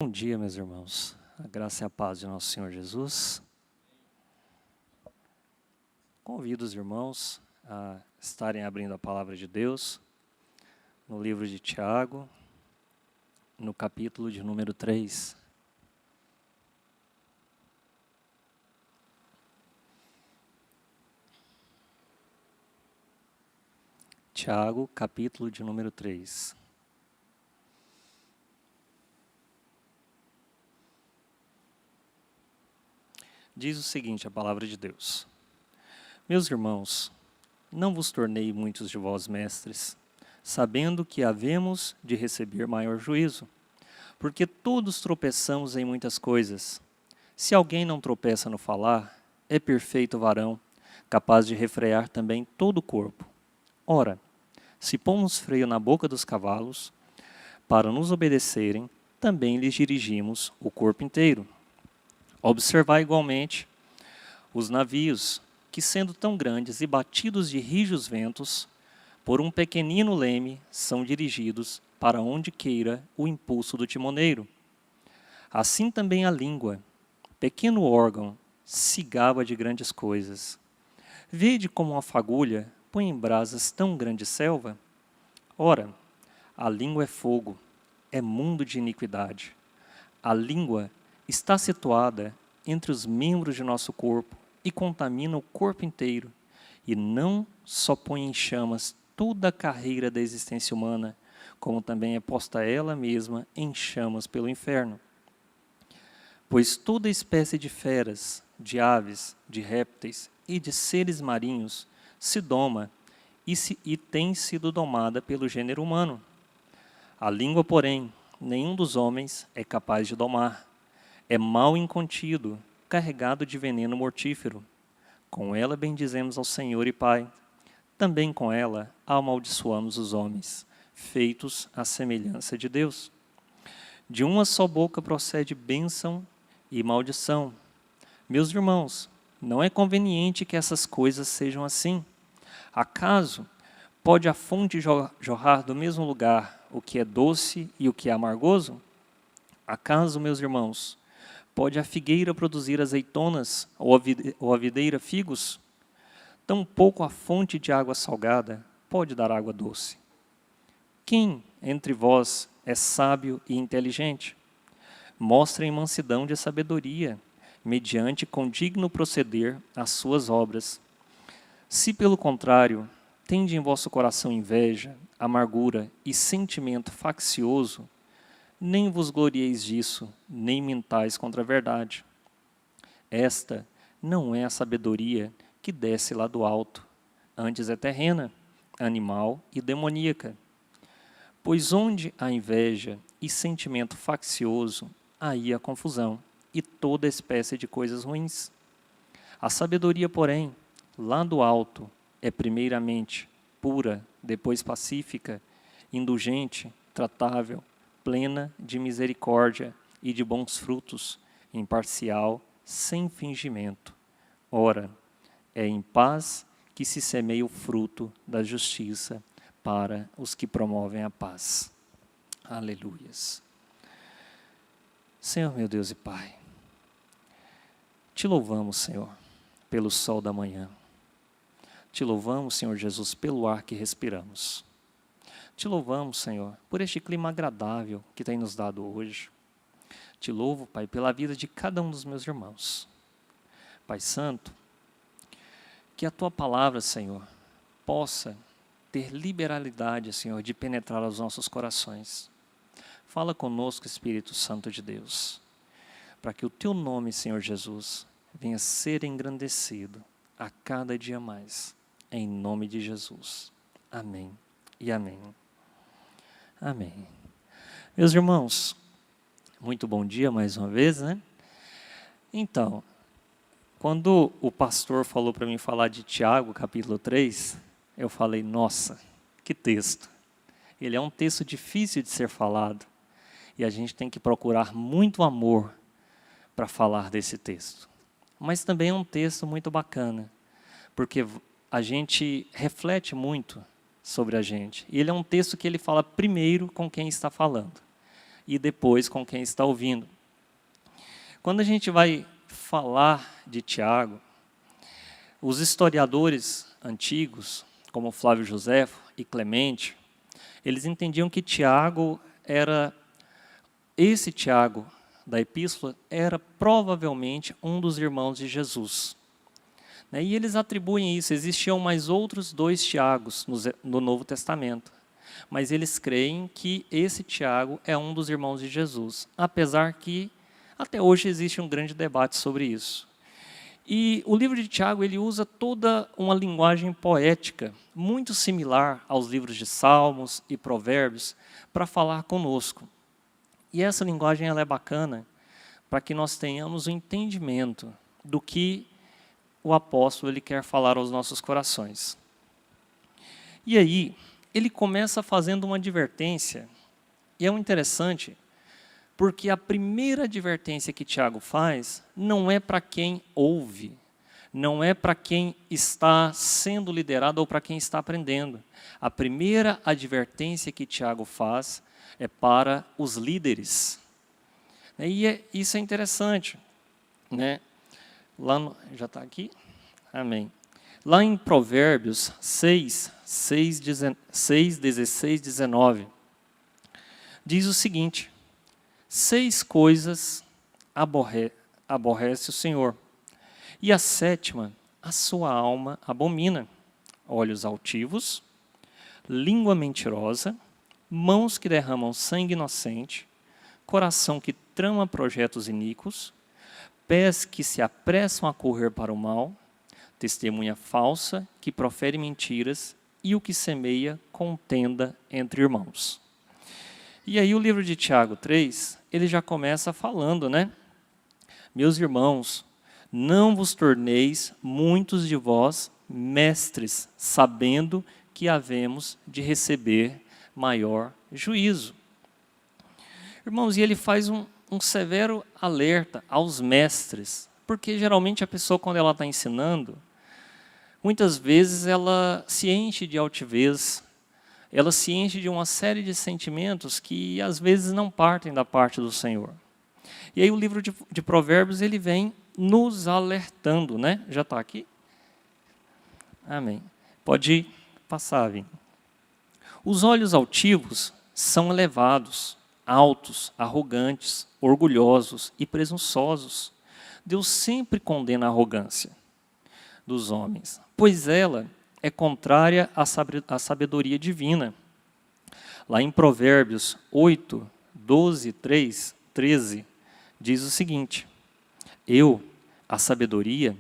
Bom dia, meus irmãos. A graça e a paz de nosso Senhor Jesus. Convido os irmãos a estarem abrindo a palavra de Deus no livro de Tiago, no capítulo de número 3. Tiago, capítulo de número 3. Diz o seguinte a palavra de Deus: Meus irmãos, não vos tornei muitos de vós mestres, sabendo que havemos de receber maior juízo, porque todos tropeçamos em muitas coisas. Se alguém não tropeça no falar, é perfeito varão, capaz de refrear também todo o corpo. Ora, se pomos freio na boca dos cavalos, para nos obedecerem, também lhes dirigimos o corpo inteiro. Observai igualmente os navios, que sendo tão grandes e batidos de rijos ventos, por um pequenino leme são dirigidos para onde queira o impulso do timoneiro. Assim também a língua, pequeno órgão, se gaba de grandes coisas. Vede como uma fagulha põe em brasas tão grande selva? Ora, a língua é fogo, é mundo de iniquidade. A língua está situada entre os membros de nosso corpo e contamina o corpo inteiro, e não só põe em chamas toda a carreira da existência humana, como também é posta ela mesma em chamas pelo inferno. Pois toda espécie de feras, de aves, de répteis e de seres marinhos se doma e tem sido domada pelo gênero humano. A língua, porém, nenhum dos homens é capaz de domar. É mal incontido, carregado de veneno mortífero. Com ela bendizemos ao Senhor e Pai. Também com ela amaldiçoamos os homens, feitos à semelhança de Deus. De uma só boca procede bênção e maldição. Meus irmãos, não é conveniente que essas coisas sejam assim. Acaso pode a fonte jorrar do mesmo lugar o que é doce e o que é amargoso? Acaso, meus irmãos, pode a figueira produzir azeitonas ou a videira figos? Tampouco a fonte de água salgada pode dar água doce. Quem entre vós é sábio e inteligente? Mostrem mansidão de sabedoria, mediante condigno proceder às suas obras. Se, pelo contrário, tende em vosso coração inveja, amargura e sentimento faccioso, nem vos glorieis disso, nem mintais contra a verdade. Esta não é a sabedoria que desce lá do alto, antes é terrena, animal e demoníaca. Pois onde há inveja e sentimento faccioso, aí há confusão e toda espécie de coisas ruins. A sabedoria, porém, lá do alto, é primeiramente pura, depois pacífica, indulgente, tratável, plena de misericórdia e de bons frutos, imparcial, sem fingimento. Ora, é em paz que se semeia o fruto da justiça para os que promovem a paz. Aleluias. Senhor, meu Deus e Pai, te louvamos, Senhor, pelo sol da manhã. Te louvamos, Senhor Jesus, pelo ar que respiramos. Te louvamos, Senhor, por este clima agradável que tem nos dado hoje. Te louvo, Pai, pela vida de cada um dos meus irmãos. Pai Santo, que a Tua palavra, Senhor, possa ter liberalidade, Senhor, de penetrar aos nossos corações. Fala conosco, Espírito Santo de Deus, para que o Teu nome, Senhor Jesus, venha ser engrandecido a cada dia mais, em nome de Jesus. Amém e amém. Amém. Meus irmãos, muito bom dia mais uma vez, né? Então, quando o pastor falou para mim falar de Tiago, capítulo 3, eu falei, nossa, que texto. Ele é um texto difícil de ser falado e a gente tem que procurar muito amor para falar desse texto. Mas também é um texto muito bacana, porque a gente reflete muito sobre a gente. E ele é um texto que ele fala primeiro com quem está falando. e depois com quem está ouvindo. Quando a gente vai falar de Tiago, os historiadores antigos, como Flávio Joséfo e Clemente, eles entendiam que esse Tiago da epístola era provavelmente um dos irmãos de Jesus. E eles atribuem isso, existiam mais outros 2 Tiagos no Novo Testamento, mas eles creem que esse Tiago é um dos irmãos de Jesus, apesar que até hoje existe um grande debate sobre isso. E o livro de Tiago, ele usa toda uma linguagem poética, muito similar aos livros de Salmos e Provérbios, para falar conosco. E essa linguagem ela é bacana para que nós tenhamos um entendimento do que o apóstolo ele quer falar aos nossos corações. E aí, ele começa fazendo uma advertência, e é interessante, porque a primeira advertência que Tiago faz não é para quem ouve, não é para quem está sendo liderado ou para quem está aprendendo. A primeira advertência que Tiago faz é para os líderes. E isso é interessante, né? Já está aqui? Amém. Lá em Provérbios 6, 16, 19, diz o seguinte: 6 coisas aborrece o Senhor, e a 7ª a sua alma abomina: olhos altivos, língua mentirosa, mãos que derramam sangue inocente, coração que trama projetos iníquos, pés que se apressam a correr para o mal, testemunha falsa que profere mentiras e o que semeia contenda entre irmãos. E aí o livro de Tiago 3, ele já começa falando, né? Meus irmãos, não vos torneis muitos de vós mestres, sabendo que havemos de receber maior juízo. Irmãos, e ele faz um severo alerta aos mestres, porque geralmente a pessoa, quando ela está ensinando, muitas vezes ela se enche de altivez, ela se enche de uma série de sentimentos que às vezes não partem da parte do Senhor. E aí o livro de Provérbios ele vem nos alertando, né? Já está aqui? Amém. Pode passar, Vini. Os olhos altivos são elevados, altos, arrogantes, orgulhosos e presunçosos. Deus sempre condena a arrogância dos homens, pois ela é contrária à sabedoria divina. Lá em Provérbios 8, 12, 13, diz o seguinte: eu, a sabedoria,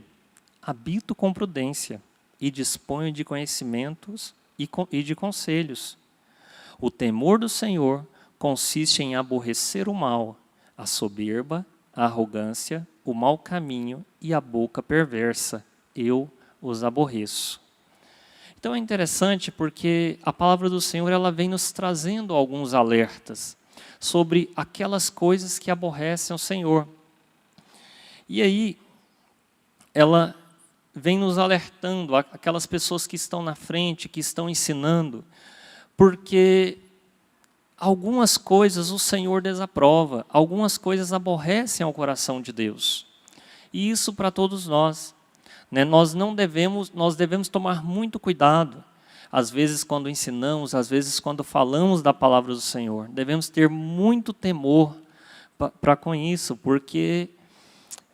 habito com prudência e disponho de conhecimentos e de conselhos. O temor do Senhor consiste em aborrecer o mal, a soberba, a arrogância, o mau caminho e a boca perversa. Eu os aborreço. Então é interessante porque a palavra do Senhor ela vem nos trazendo alguns alertas sobre aquelas coisas que aborrecem o Senhor. E aí, ela vem nos alertando, aquelas pessoas que estão na frente, que estão ensinando, porque algumas coisas o Senhor desaprova, algumas coisas aborrecem ao coração de Deus. E isso para todos nós. Nós devemos tomar muito cuidado, às vezes quando ensinamos, às vezes quando falamos da palavra do Senhor. Devemos ter muito temor para com isso, porque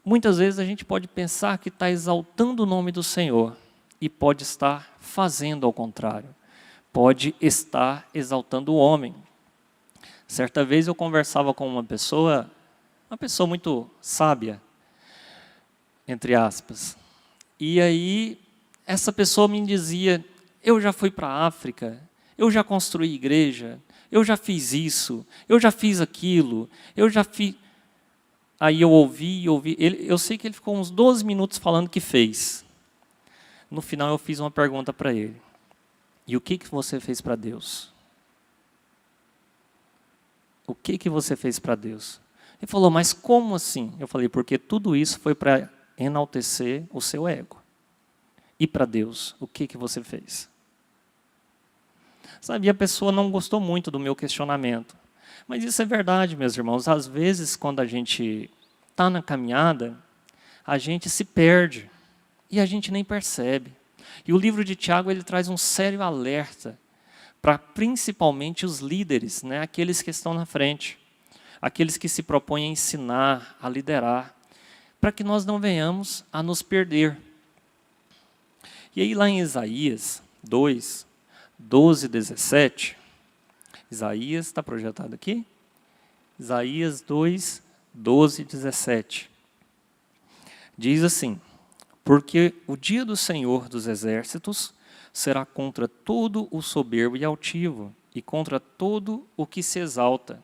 muitas vezes a gente pode pensar que está exaltando o nome do Senhor e pode estar fazendo ao contrário. Pode estar exaltando o homem. Certa vez eu conversava com uma pessoa muito sábia, entre aspas. E aí, essa pessoa me dizia, eu já fui para a África, eu já construí igreja, eu já fiz isso, eu já fiz aquilo, eu já fiz... Aí eu ouvi, eu sei que ele ficou uns 12 minutos falando que fez. No final eu fiz uma pergunta para ele. E o que você fez para Deus? O que você fez para Deus? Ele falou, mas como assim? Eu falei, porque tudo isso foi para enaltecer o seu ego. E para Deus, o que você fez? Sabe, a pessoa não gostou muito do meu questionamento. Mas isso é verdade, meus irmãos. Às vezes, quando a gente está na caminhada, a gente se perde e a gente nem percebe. E o livro de Tiago ele traz um sério alerta para principalmente os líderes, né? Aqueles que estão na frente, aqueles que se propõem a ensinar, a liderar, para que nós não venhamos a nos perder. E aí lá em Isaías 2, 12 e 17, Isaías está projetado aqui? Isaías 2, 12 e 17. Diz assim: porque o dia do Senhor dos Exércitos será contra todo o soberbo e altivo, e contra todo o que se exalta,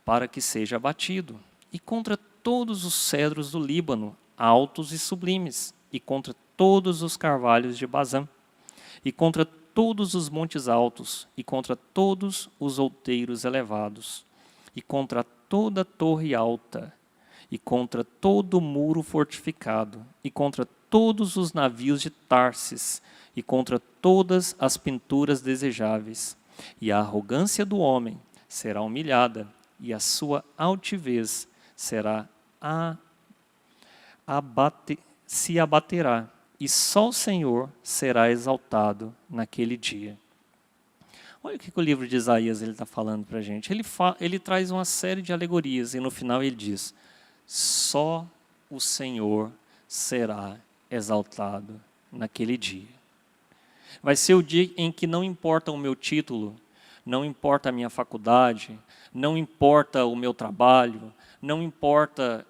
para que seja abatido, e contra todos os cedros do Líbano, altos e sublimes, e contra todos os carvalhos de Bazã, e contra todos os montes altos, e contra todos os outeiros elevados, e contra toda torre alta, e contra todo muro fortificado, e contra todos os navios de Tarsis, e contra todas as pinturas desejáveis. E a arrogância do homem será humilhada, e a sua altivez será se abaterá, e só o Senhor será exaltado naquele dia. Olha o que o livro de Isaías está falando para a gente. Ele traz uma série de alegorias, e no final ele diz: só o Senhor será exaltado naquele dia. Vai ser o dia em que não importa o meu título, não importa a minha faculdade, não importa o meu trabalho, não importa,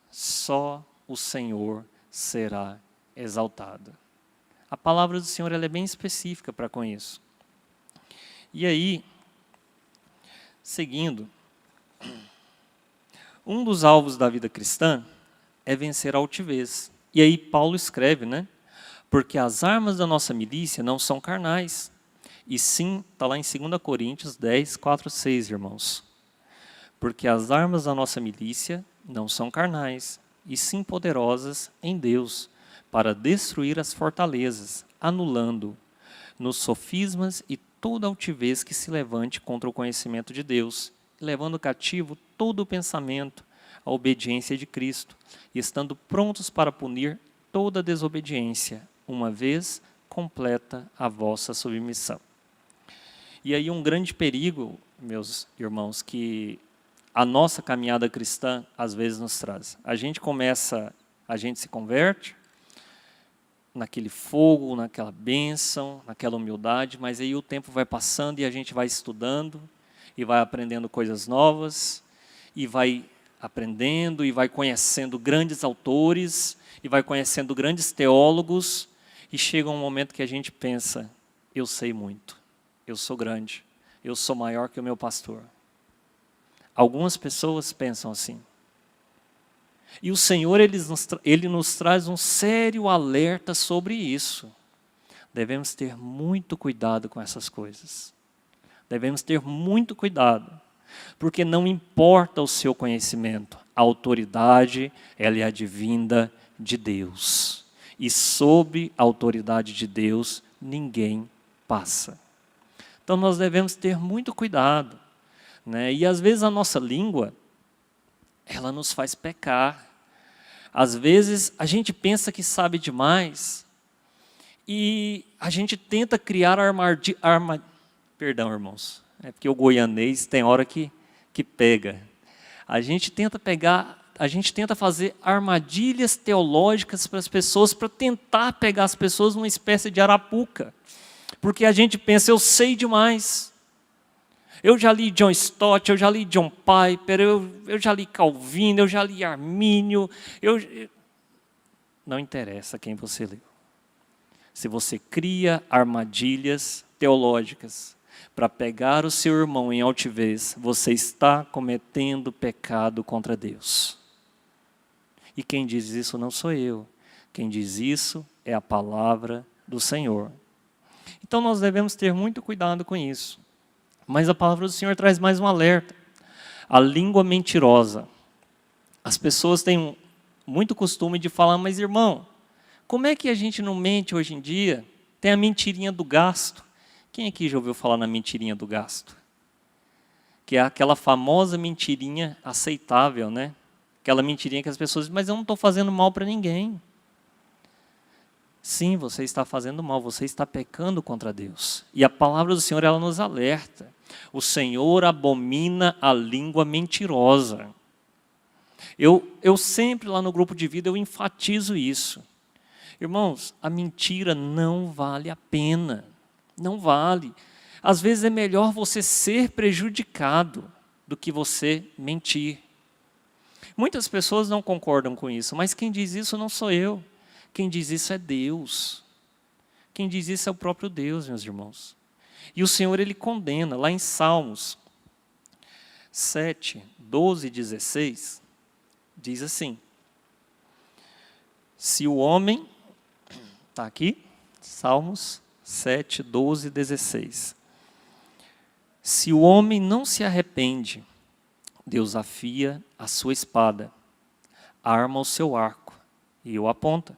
só o Senhor será exaltado. A palavra do Senhor ela é bem específica para com isso. E aí, seguindo, um dos alvos da vida cristã é vencer a altivez. E aí Paulo escreve, né? Porque as armas da nossa milícia não são carnais. E sim, está lá em 2 Coríntios 10, 4, 6, irmãos. Porque as armas da nossa milícia não são carnais, e sim poderosas em Deus, para destruir as fortalezas, anulando nos sofismas e toda altivez que se levante contra o conhecimento de Deus, levando cativo todo o pensamento à obediência de Cristo, e estando prontos para punir toda desobediência, uma vez completa a vossa submissão. E aí um grande perigo, meus irmãos, que a nossa caminhada cristã às vezes nos traz. A gente se converte naquele fogo, naquela bênção, naquela humildade, mas aí o tempo vai passando e a gente vai estudando e vai aprendendo coisas novas e vai aprendendo e vai conhecendo grandes autores e vai conhecendo grandes teólogos e chega um momento que a gente pensa: eu sei muito, eu sou grande, eu sou maior que o meu pastor. Algumas pessoas pensam assim. E o Senhor ele nos traz um sério alerta sobre isso. Devemos ter muito cuidado com essas coisas. Devemos ter muito cuidado, porque não importa o seu conhecimento, a autoridade ela é advinda de Deus. E sob a autoridade de Deus, ninguém passa. Então nós devemos ter muito cuidado, né? E às vezes a nossa língua, ela nos faz pecar. Às vezes a gente pensa que sabe demais e a gente tenta criar Perdão, irmãos, é porque o goianês tem hora que pega. A gente tenta fazer armadilhas teológicas para as pessoas, para tentar pegar as pessoas numa espécie de arapuca. Porque a gente pensa: eu sei demais. Eu já li John Stott, eu já li John Piper, eu já li Calvino, eu já li Armínio. Não interessa quem você leu. Se você cria armadilhas teológicas para pegar o seu irmão em altivez, você está cometendo pecado contra Deus. E quem diz isso não sou eu. Quem diz isso é a palavra do Senhor. Então nós devemos ter muito cuidado com isso. Mas a palavra do Senhor traz mais um alerta. A língua mentirosa. As pessoas têm muito costume de falar: mas irmão, como é que a gente não mente hoje em dia? Tem a mentirinha do gasto. Quem aqui já ouviu falar na mentirinha do gasto? que é aquela famosa mentirinha aceitável, né? Aquela mentirinha que as pessoas dizem, mas eu não estou fazendo mal para ninguém. Sim, você está fazendo mal, você está pecando contra Deus. E a palavra do Senhor, ela nos alerta. O Senhor abomina a língua mentirosa. Eu sempre lá no grupo de vida, eu enfatizo isso. Irmãos, a mentira não vale a pena. Não vale. Às vezes é melhor você ser prejudicado do que você mentir. Muitas pessoas não concordam com isso, mas quem diz isso não sou eu. Quem diz isso é Deus. Quem diz isso é o próprio Deus, meus irmãos. E o Senhor, Ele condena, lá em Salmos 7, 12 e 16, diz assim: se o homem, está aqui, Salmos 7, 12 e 16. Se o homem não se arrepende, Deus afia a sua espada, arma o seu arco e o aponta.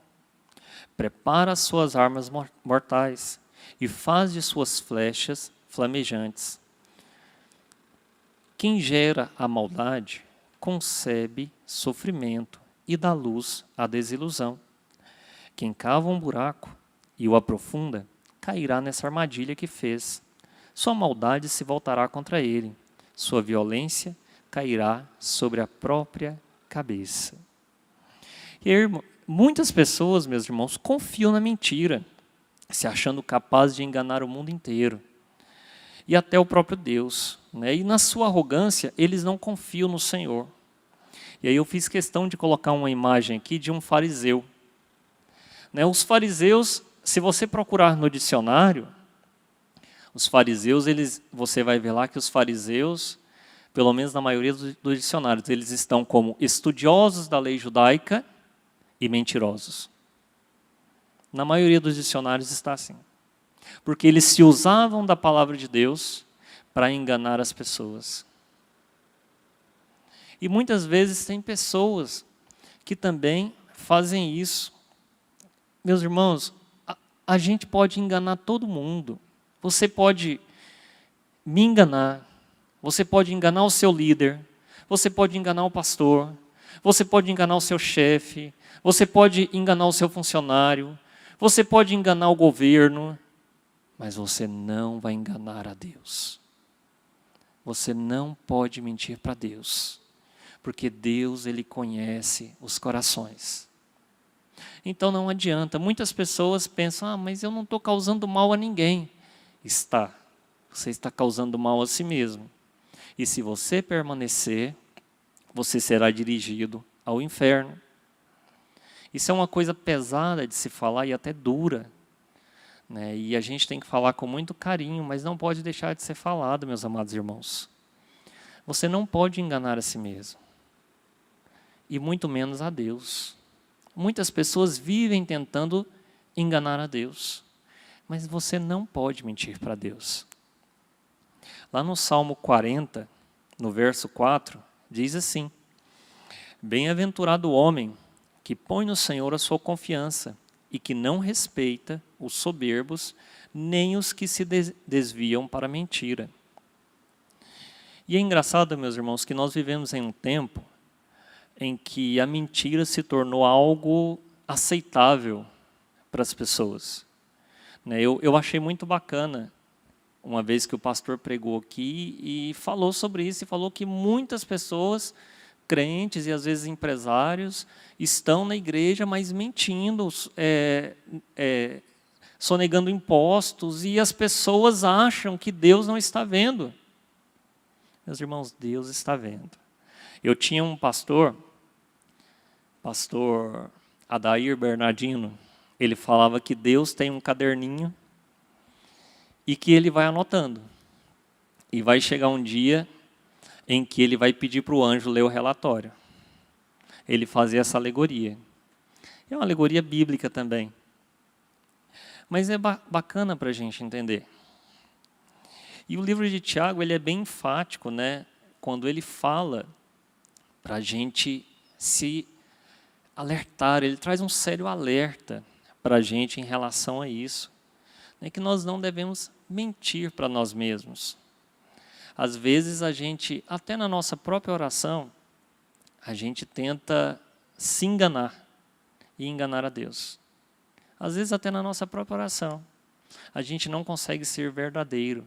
Prepara as suas armas mortais e faz de suas flechas flamejantes. Quem gera a maldade concebe sofrimento e dá luz à desilusão. Quem cava um buraco e o aprofunda cairá nessa armadilha que fez. Sua maldade se voltará contra ele, sua violência cairá sobre a própria cabeça. E, muitas pessoas, meus irmãos, confiam na mentira, se achando capazes de enganar o mundo inteiro. E até o próprio Deus. Né? E na sua arrogância, eles não confiam no Senhor. E aí eu fiz questão de colocar uma imagem aqui de um fariseu. Né? Os fariseus, se você procurar no dicionário, os fariseus, você vai ver lá que os fariseus, pelo menos na maioria dos dicionários, eles estão como estudiosos da lei judaica e mentirosos. Na maioria dos dicionários está assim. Porque eles se usavam da palavra de Deus para enganar as pessoas. E muitas vezes tem pessoas que também fazem isso. Meus irmãos, a gente pode enganar todo mundo. Você pode me enganar. Você pode enganar o seu líder. Você pode enganar o pastor. Você pode enganar o seu chefe. Você pode enganar o seu funcionário. Você pode enganar o governo. Mas você não vai enganar a Deus. Você não pode mentir para Deus. Porque Deus, Ele conhece os corações. Então não adianta. Muitas pessoas pensam, mas eu não estou causando mal a ninguém. Está. Você está causando mal a si mesmo. E se você permanecer, você será dirigido ao inferno. Isso é uma coisa pesada de se falar e até dura. Né? E a gente tem que falar com muito carinho, mas não pode deixar de ser falado, meus amados irmãos. Você não pode enganar a si mesmo. E muito menos a Deus. Muitas pessoas vivem tentando enganar a Deus. Mas você não pode mentir para Deus. Lá no Salmo 40, no verso 4, diz assim: bem-aventurado o homem que põe no Senhor a sua confiança e que não respeita os soberbos, nem os que se desviam para a mentira. E é engraçado, meus irmãos, que nós vivemos em um tempo em que a mentira se tornou algo aceitável para as pessoas. Eu achei muito bacana, uma vez que o pastor pregou aqui e falou sobre isso, e falou que muitas pessoas, crentes e às vezes empresários, estão na igreja, mas mentindo, sonegando impostos, e as pessoas acham que Deus não está vendo. Meus irmãos, Deus está vendo. Eu tinha um pastor Adair Bernardino. Ele falava que Deus tem um caderninho e que ele vai anotando. E vai chegar um dia em que ele vai pedir para o anjo ler o relatório. Ele fazia essa alegoria. É uma alegoria bíblica também. Mas é bacana para a gente entender. E o livro de Tiago, ele é bem enfático, né? Quando ele fala para a gente se alertar, ele traz um sério alerta para a gente em relação a isso. É que nós não devemos mentir para nós mesmos. Às vezes a gente, até na nossa própria oração, a gente tenta se enganar e enganar a Deus. Às vezes até na nossa própria oração, a gente não consegue ser verdadeiro.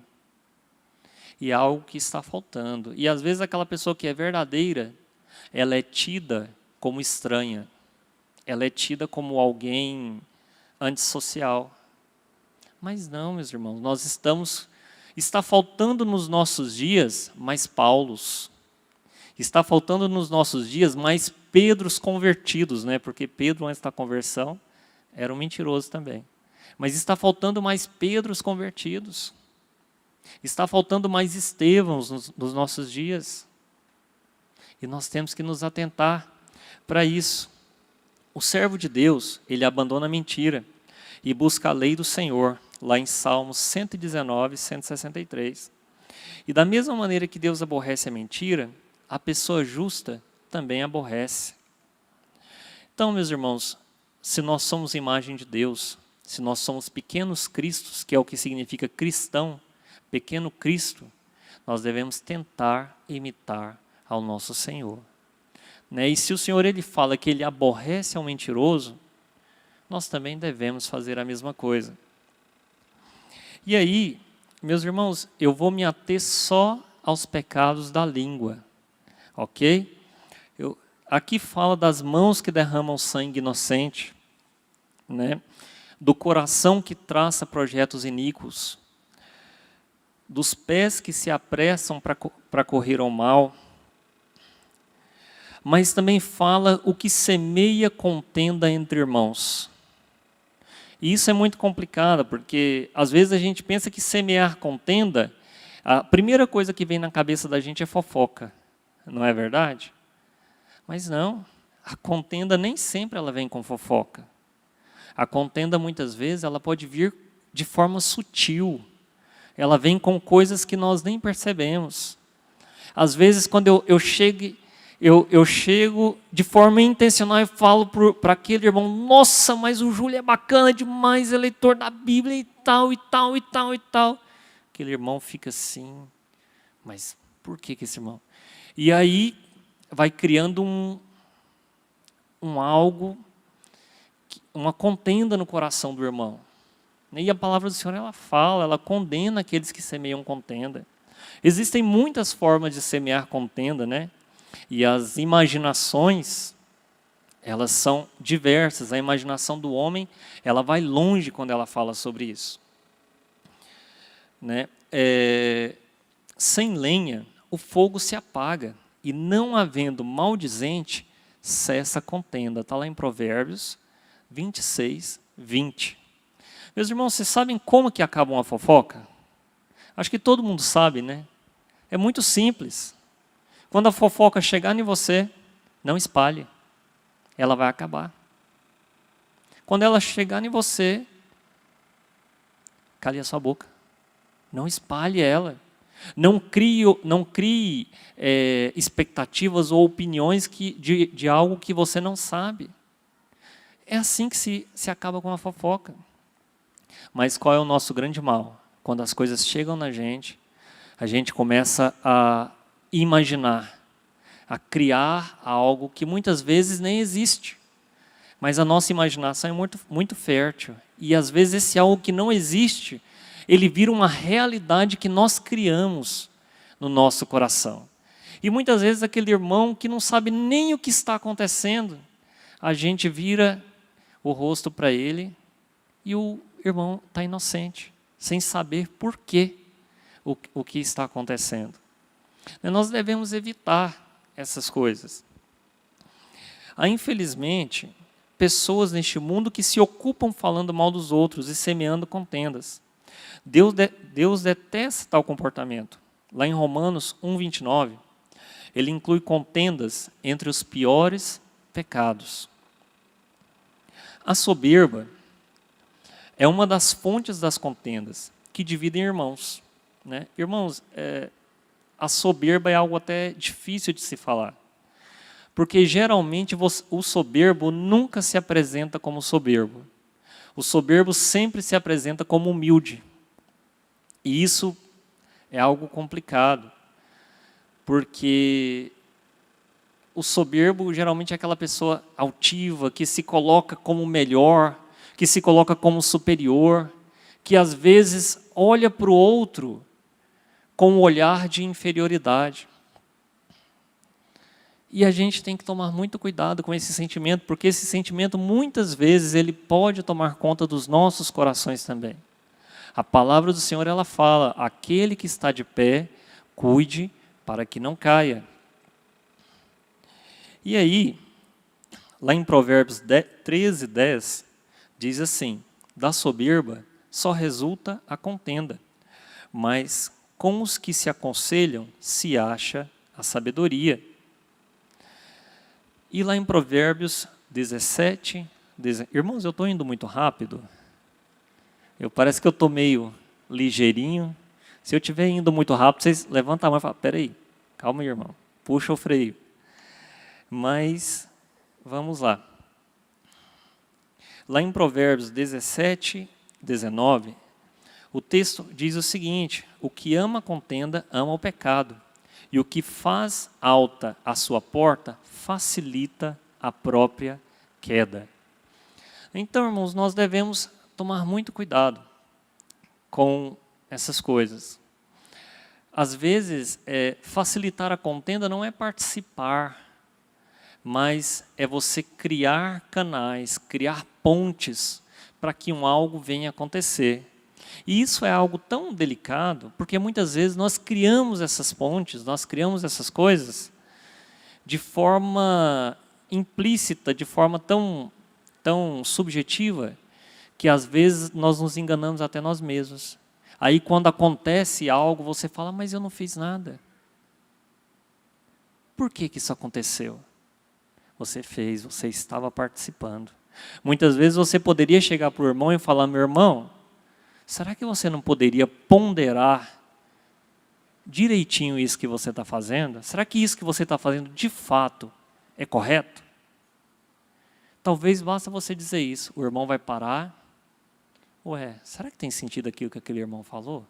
E é algo que está faltando. E às vezes aquela pessoa que é verdadeira, ela é tida como estranha. Ela é tida como alguém antissocial. Mas não, meus irmãos, está faltando nos nossos dias mais Paulos. Está faltando nos nossos dias mais Pedros convertidos, né? Porque Pedro, antes da conversão, era um mentiroso também. Mas está faltando mais Pedros convertidos. Está faltando mais Estevãos nos nossos dias. E nós temos que nos atentar para isso. O servo de Deus, ele abandona a mentira e busca a lei do Senhor, lá em Salmos 119, 163. E da mesma maneira que Deus aborrece a mentira, a pessoa justa também aborrece. Então, meus irmãos, se nós somos imagem de Deus, se nós somos pequenos cristos, que é o que significa cristão, pequeno Cristo, nós devemos tentar imitar ao nosso Senhor. E se o Senhor ele fala que ele aborrece ao mentiroso, nós também devemos fazer a mesma coisa. E aí, meus irmãos, eu vou me ater só aos pecados da língua, ok? Aqui fala das mãos que derramam sangue inocente, né? Do coração que traça projetos iníquos, dos pés que se apressam para correr ao mal, mas também fala o que semeia contenda entre irmãos. E isso é muito complicado, porque às vezes a gente pensa que semear contenda, a primeira coisa que vem na cabeça da gente é fofoca, não é verdade? Mas não, a contenda nem sempre ela vem com fofoca. A contenda muitas vezes ela pode vir de forma sutil. Ela vem com coisas que nós nem percebemos. Às vezes, quando eu chego de forma intencional e falo para aquele irmão, nossa, mas o Júlio é bacana demais, é leitor da Bíblia e tal, e tal, e tal, e tal. Aquele irmão fica assim, mas por que esse irmão? E aí vai criando algo, uma contenda no coração do irmão. E a palavra do Senhor, ela condena aqueles que semeiam contenda. Existem muitas formas de semear contenda, né? E as imaginações, elas são diversas. A imaginação do homem, ela vai longe quando ela fala sobre isso. Né? Sem lenha, o fogo se apaga. E não havendo maldizente, cessa a contenda. Está lá em Provérbios 26, 20. Meus irmãos, vocês sabem como que acaba uma fofoca? Acho que todo mundo sabe, né? É muito simples. Quando a fofoca chegar em você, não espalhe. Ela vai acabar. Quando ela chegar em você, cale a sua boca. Não espalhe ela. Não crie expectativas ou opiniões de algo que você não sabe. É assim que se acaba com a fofoca. Mas qual é o nosso grande mal? Quando as coisas chegam na gente, a gente começa a imaginar, a criar algo que muitas vezes nem existe. Mas a nossa imaginação é muito, muito fértil. E às vezes esse algo que não existe, ele vira uma realidade que nós criamos no nosso coração. E muitas vezes aquele irmão que não sabe nem o que está acontecendo, a gente vira o rosto para ele e o irmão está inocente, sem saber por quê o que está acontecendo. Nós devemos evitar essas coisas. Há, infelizmente, pessoas neste mundo que se ocupam falando mal dos outros e semeando contendas. Deus detesta tal comportamento. Lá em Romanos 1:29, ele inclui contendas entre os piores pecados. A soberba é uma das fontes das contendas que dividem irmãos. Né? Irmãos, a soberba é algo até difícil de se falar. Porque geralmente o soberbo nunca se apresenta como soberbo. O soberbo sempre se apresenta como humilde. E isso é algo complicado. Porque o soberbo geralmente é aquela pessoa altiva, que se coloca como melhor, que se coloca como superior, que às vezes olha para o outro com um olhar de inferioridade. E a gente tem que tomar muito cuidado com esse sentimento, porque esse sentimento muitas vezes ele pode tomar conta dos nossos corações também. A palavra do Senhor ela fala: aquele que está de pé, cuide para que não caia. E aí, lá em Provérbios 13:10, diz assim: da soberba só resulta a contenda, mas com os que se aconselham se acha a sabedoria. E lá em Provérbios 17, irmãos, eu estou indo muito rápido? Parece que eu estou meio ligeirinho. Se eu estiver indo muito rápido, vocês levantam a mão e falam: peraí, calma aí, irmão, puxa o freio. Mas, vamos lá. Lá em Provérbios 17, 19, o texto diz o seguinte: o que ama a contenda, ama o pecado. E o que faz alta a sua porta, facilita a própria queda. Então, irmãos, nós devemos tomar muito cuidado com essas coisas. Às vezes, facilitar a contenda não é participar, mas é você criar canais, criar pontes para que algo venha acontecer. E isso é algo tão delicado, porque muitas vezes nós criamos essas pontes, nós criamos essas coisas de forma implícita, de forma tão subjetiva, que às vezes nós nos enganamos até nós mesmos. Aí quando acontece algo, você fala: mas eu não fiz nada. Por que isso aconteceu? Você fez, você estava participando. Muitas vezes você poderia chegar para o irmão e falar: meu irmão, será que você não poderia ponderar direitinho isso que você está fazendo? Será que isso que você está fazendo de fato é correto? Talvez basta você dizer isso. O irmão vai parar. Será que tem sentido aquilo que aquele irmão falou?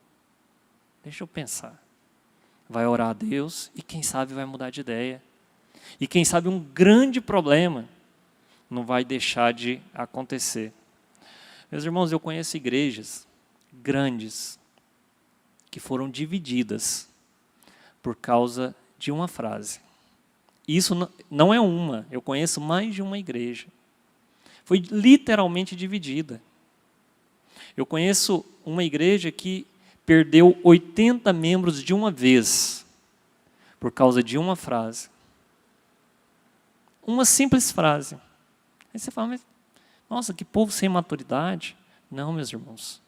Deixa eu pensar. Vai orar a Deus e quem sabe vai mudar de ideia. E quem sabe um grande problema não vai deixar de acontecer. Meus irmãos, eu conheço igrejas grandes que foram divididas por causa de uma frase. E isso não é uma, eu conheço mais de uma igreja. Foi literalmente dividida. Eu conheço uma igreja que perdeu 80 membros de uma vez por causa de uma frase. Uma simples frase. Aí você fala: mas, nossa, que povo sem maturidade. Não, meus irmãos.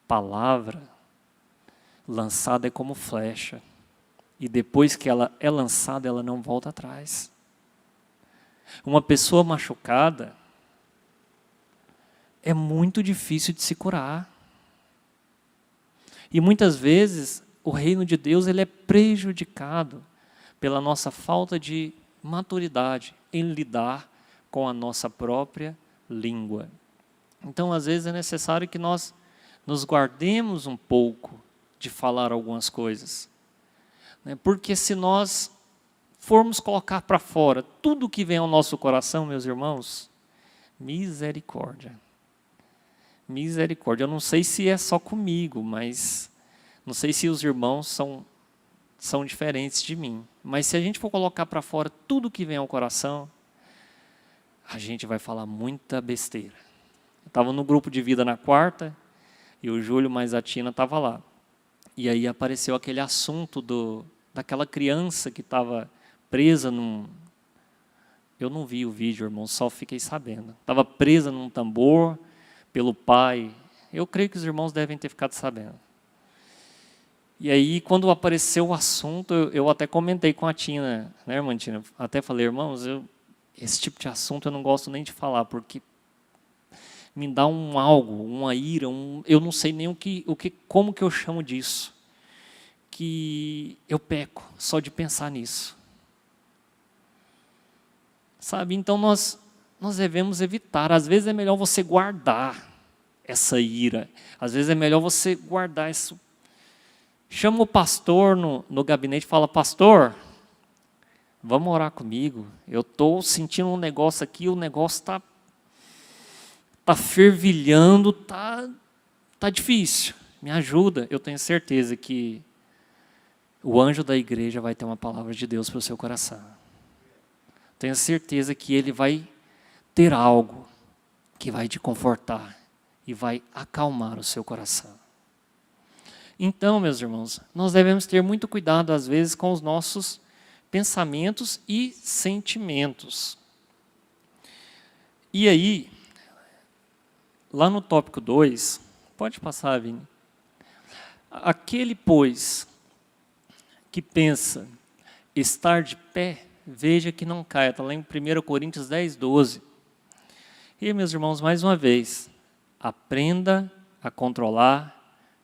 Palavra lançada é como flecha. E depois que ela é lançada, ela não volta atrás. Uma pessoa machucada é muito difícil de se curar. E muitas vezes o reino de Deus ele é prejudicado pela nossa falta de maturidade em lidar com a nossa própria língua. Então, às vezes é necessário que nós nos guardemos um pouco de falar algumas coisas. Porque se nós formos colocar para fora tudo que vem ao nosso coração, meus irmãos, misericórdia. Misericórdia. Eu não sei se é só comigo, mas não sei se os irmãos são diferentes de mim. Mas se a gente for colocar para fora tudo que vem ao coração, a gente vai falar muita besteira. Eu estava no grupo de vida na quarta, e o Júlio mais a Tina estavam lá. E aí apareceu aquele assunto daquela criança que estava presa num... Eu não vi o vídeo, irmão, só fiquei sabendo. Estava presa num tambor pelo pai. Eu creio que os irmãos devem ter ficado sabendo. E aí, quando apareceu o assunto, eu até comentei com a Tina, né, irmã Tina? Até falei: irmãos, esse tipo de assunto eu não gosto nem de falar, porque me dá uma ira, eu não sei nem como que eu chamo disso, que eu peco só de pensar nisso. Sabe, então nós devemos evitar. Às vezes é melhor você guardar essa ira, às vezes é melhor você guardar isso, chama o pastor no gabinete e fala: pastor, vamos orar comigo. Eu estou sentindo um negócio aqui, o negócio tá fervilhando, tá difícil. Me ajuda. Eu tenho certeza que o anjo da igreja vai ter uma palavra de Deus para o seu coração. Tenho certeza que ele vai ter algo que vai te confortar e vai acalmar o seu coração. Então, meus irmãos, nós devemos ter muito cuidado, às vezes, com os nossos pensamentos e sentimentos. E aí, lá no tópico 2, pode passar, Vini. Aquele, pois, que pensa estar de pé, veja que não caia. Está lá em 1 Coríntios 10, 12. E, meus irmãos, mais uma vez, aprenda a controlar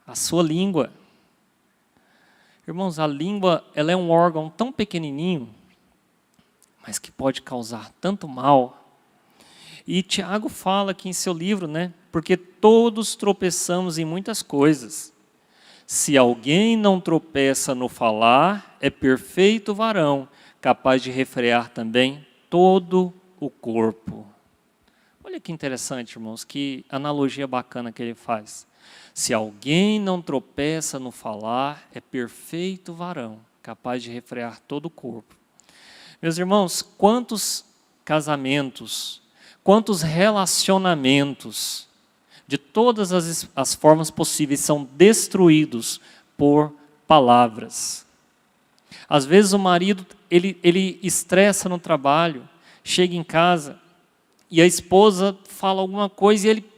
a sua língua. Irmãos, a língua, ela é um órgão tão pequenininho, mas que pode causar tanto mal. E Tiago fala aqui em seu livro, né? Porque todos tropeçamos em muitas coisas. Se alguém não tropeça no falar, é perfeito varão, capaz de refrear também todo o corpo. Olha que interessante, irmãos, que analogia bacana que ele faz. Se alguém não tropeça no falar, é perfeito varão, capaz de refrear todo o corpo. Meus irmãos, quantos casamentos, quantos relacionamentos, de todas as formas possíveis, são destruídos por palavras. Às vezes o marido, ele estressa no trabalho, chega em casa, e a esposa fala alguma coisa e ele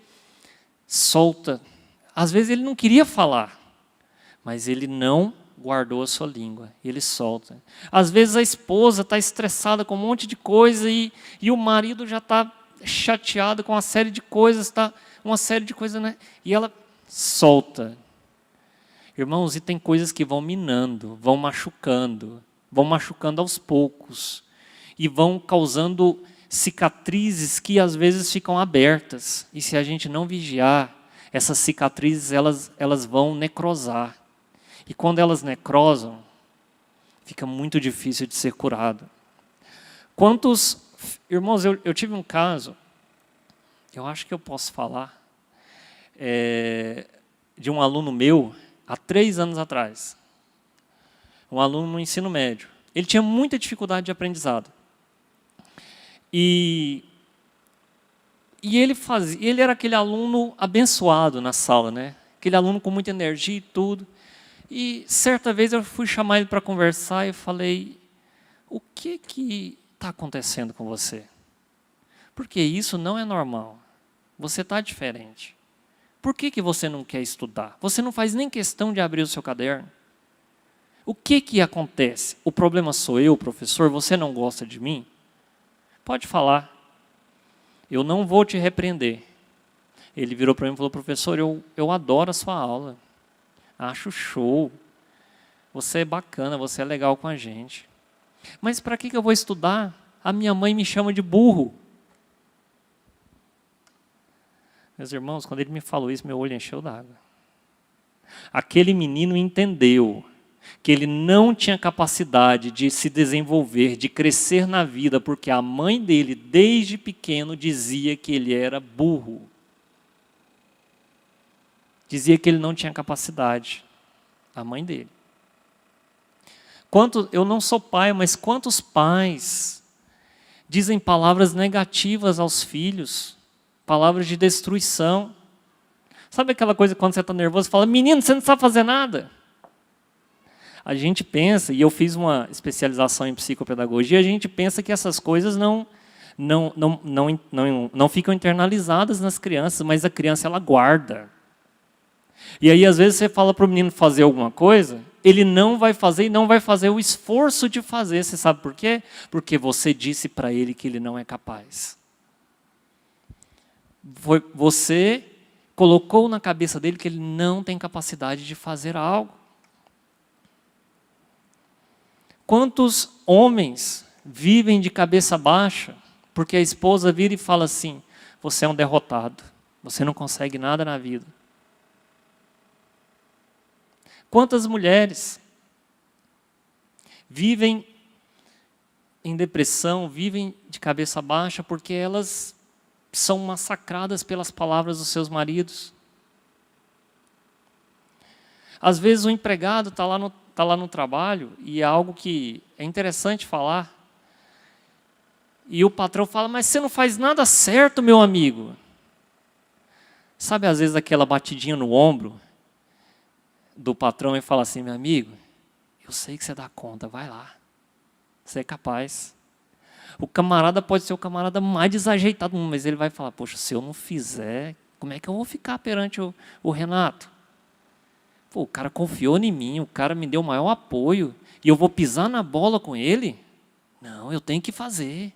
solta. Às vezes ele não queria falar, mas ele não guardou a sua língua, ele solta. Às vezes a esposa está estressada com um monte de coisa e o marido já está chateado com uma série de coisas, né? E ela solta. Irmãos, e tem coisas que vão minando, vão machucando aos poucos e vão causando cicatrizes que às vezes ficam abertas. E se a gente não vigiar, essas cicatrizes elas vão necrosar. E quando elas necrosam, fica muito difícil de ser curado. Irmãos, eu tive um caso, eu acho que eu posso falar, de um aluno meu, há 3 anos atrás. Um aluno no ensino médio. Ele tinha muita dificuldade de aprendizado. E ele era aquele aluno abençoado na sala, né? Aquele aluno com muita energia e tudo. E certa vez eu fui chamar ele para conversar e falei: o que está acontecendo com você? Porque isso não é normal. Você está diferente. Por que você não quer estudar? Você não faz nem questão de abrir o seu caderno. O que acontece? O problema sou eu, professor? Você não gosta de mim? Pode falar. Eu não vou te repreender. Ele virou para mim e falou: professor, eu adoro a sua aula. Acho show. Você é bacana, você é legal com a gente. Mas para que eu vou estudar? A minha mãe me chama de burro. Meus irmãos, quando ele me falou isso, meu olho encheu d'água. Aquele menino entendeu que ele não tinha capacidade de se desenvolver, de crescer na vida, porque a mãe dele, desde pequeno, dizia que ele era burro. Dizia que ele não tinha capacidade. A mãe dele. Eu não sou pai, mas quantos pais dizem palavras negativas aos filhos? Palavras de destruição. Sabe aquela coisa quando você está nervoso, fala: menino, você não sabe fazer nada. A gente pensa, e eu fiz uma especialização em psicopedagogia, a gente pensa que essas coisas não ficam internalizadas nas crianças, mas a criança ela guarda. E aí às vezes você fala para o menino fazer alguma coisa, ele não vai fazer e não vai fazer o esforço de fazer. Você sabe por quê? Porque você disse para ele que ele não é capaz. Você colocou na cabeça dele que ele não tem capacidade de fazer algo. Quantos homens vivem de cabeça baixa porque a esposa vira e fala assim: você é um derrotado, você não consegue nada na vida. Quantas mulheres vivem em depressão, vivem de cabeça baixa porque elas são massacradas pelas palavras dos seus maridos. Às vezes o empregado está lá no trabalho e é algo que é interessante falar. E o patrão fala, mas você não faz nada certo, meu amigo. Sabe, às vezes aquela batidinha no ombro do patrão e fala assim, meu amigo, eu sei que você dá conta, vai lá. Você é capaz. O camarada pode ser o camarada mais desajeitado, mas ele vai falar, poxa, se eu não fizer, como é que eu vou ficar perante o Renato? Pô, o cara confiou em mim, o cara me deu o maior apoio, e eu vou pisar na bola com ele? Não, eu tenho que fazer.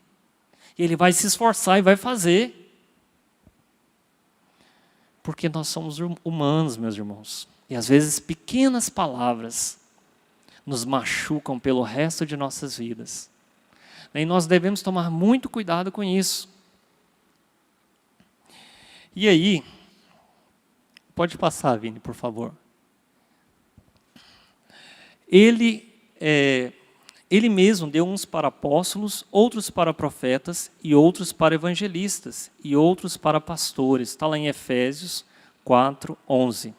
E ele vai se esforçar e vai fazer. Porque nós somos humanos, meus irmãos. E às vezes pequenas palavras nos machucam pelo resto de nossas vidas. E nós devemos tomar muito cuidado com isso. E aí, pode passar, Vini, por favor. Ele mesmo deu uns para apóstolos, outros para profetas, e outros para evangelistas, e outros para pastores. Está lá em Efésios 4:11.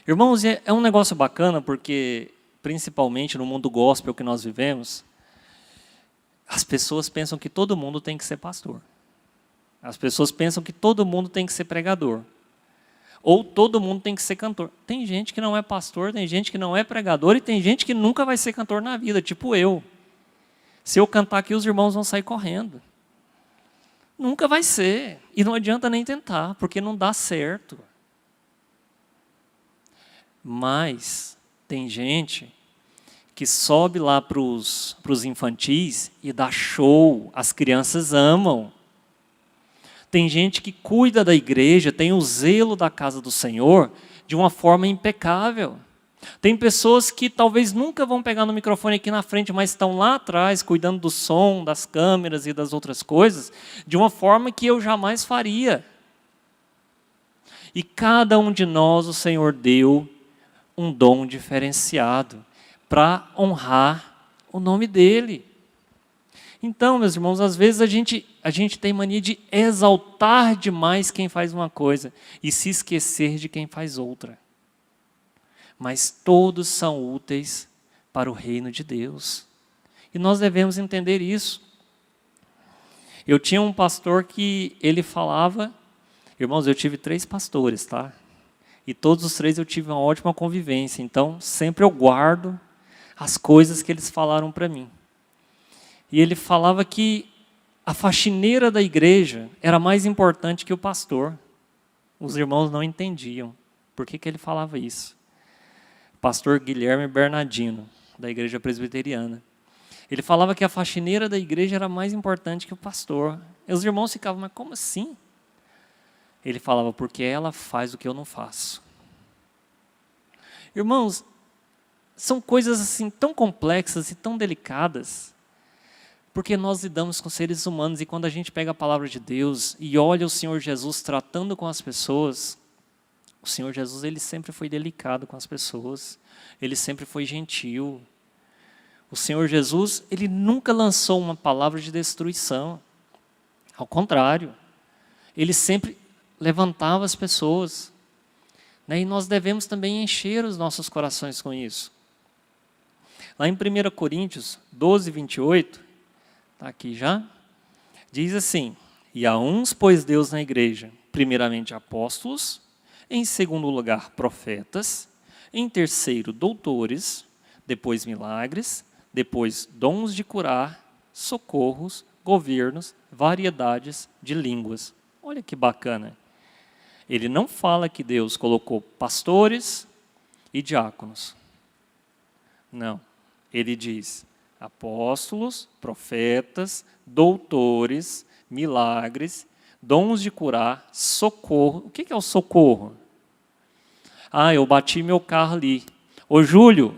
Irmãos, é um negócio bacana, porque, principalmente no mundo gospel que nós vivemos, as pessoas pensam que todo mundo tem que ser pastor. As pessoas pensam que todo mundo tem que ser pregador. Ou todo mundo tem que ser cantor. Tem gente que não é pastor, tem gente que não é pregador, e tem gente que nunca vai ser cantor na vida, tipo eu. Se eu cantar aqui, os irmãos vão sair correndo. Nunca vai ser. E não adianta nem tentar, porque não dá certo. Mas tem gente que sobe lá para os infantis e dá show, as crianças amam. Tem gente que cuida da igreja, tem o zelo da casa do Senhor de uma forma impecável. Tem pessoas que talvez nunca vão pegar no microfone aqui na frente, mas estão lá atrás, cuidando do som, das câmeras e das outras coisas, de uma forma que eu jamais faria. E cada um de nós, o Senhor deu um dom diferenciado para honrar o nome dEle. Então, meus irmãos, às vezes a gente tem mania de exaltar demais quem faz uma coisa e se esquecer de quem faz outra. Mas todos são úteis para o reino de Deus. E nós devemos entender isso. Eu tinha um pastor que ele falava, irmãos, eu tive 3 pastores, tá? E todos os 3 eu tive uma ótima convivência, então sempre eu guardo as coisas que eles falaram para mim. E ele falava que a faxineira da igreja era mais importante que o pastor. Os irmãos não entendiam por que ele falava isso. Pastor Guilherme Bernardino, da igreja presbiteriana. Ele falava que a faxineira da igreja era mais importante que o pastor. E os irmãos ficavam, mas como assim? Ele falava, porque ela faz o que eu não faço. Irmãos, são coisas assim tão complexas e tão delicadas, porque nós lidamos com seres humanos e quando a gente pega a palavra de Deus e olha o Senhor Jesus tratando com as pessoas, o Senhor Jesus ele sempre foi delicado com as pessoas, ele sempre foi gentil. O Senhor Jesus ele nunca lançou uma palavra de destruição, ao contrário, ele sempre levantava as pessoas, né? E nós devemos também encher os nossos corações com isso. Lá em 1 Coríntios 12:28, está aqui já, diz assim, e a uns pôs Deus na igreja, primeiramente apóstolos, em segundo lugar profetas, em terceiro doutores, depois milagres, depois dons de curar, socorros, governos, variedades de línguas. Olha que bacana. Ele não fala que Deus colocou pastores e diáconos. Não. Ele diz apóstolos, profetas, doutores, milagres, dons de curar, socorro. O que é o socorro? Ah, eu bati meu carro ali. Ô Júlio,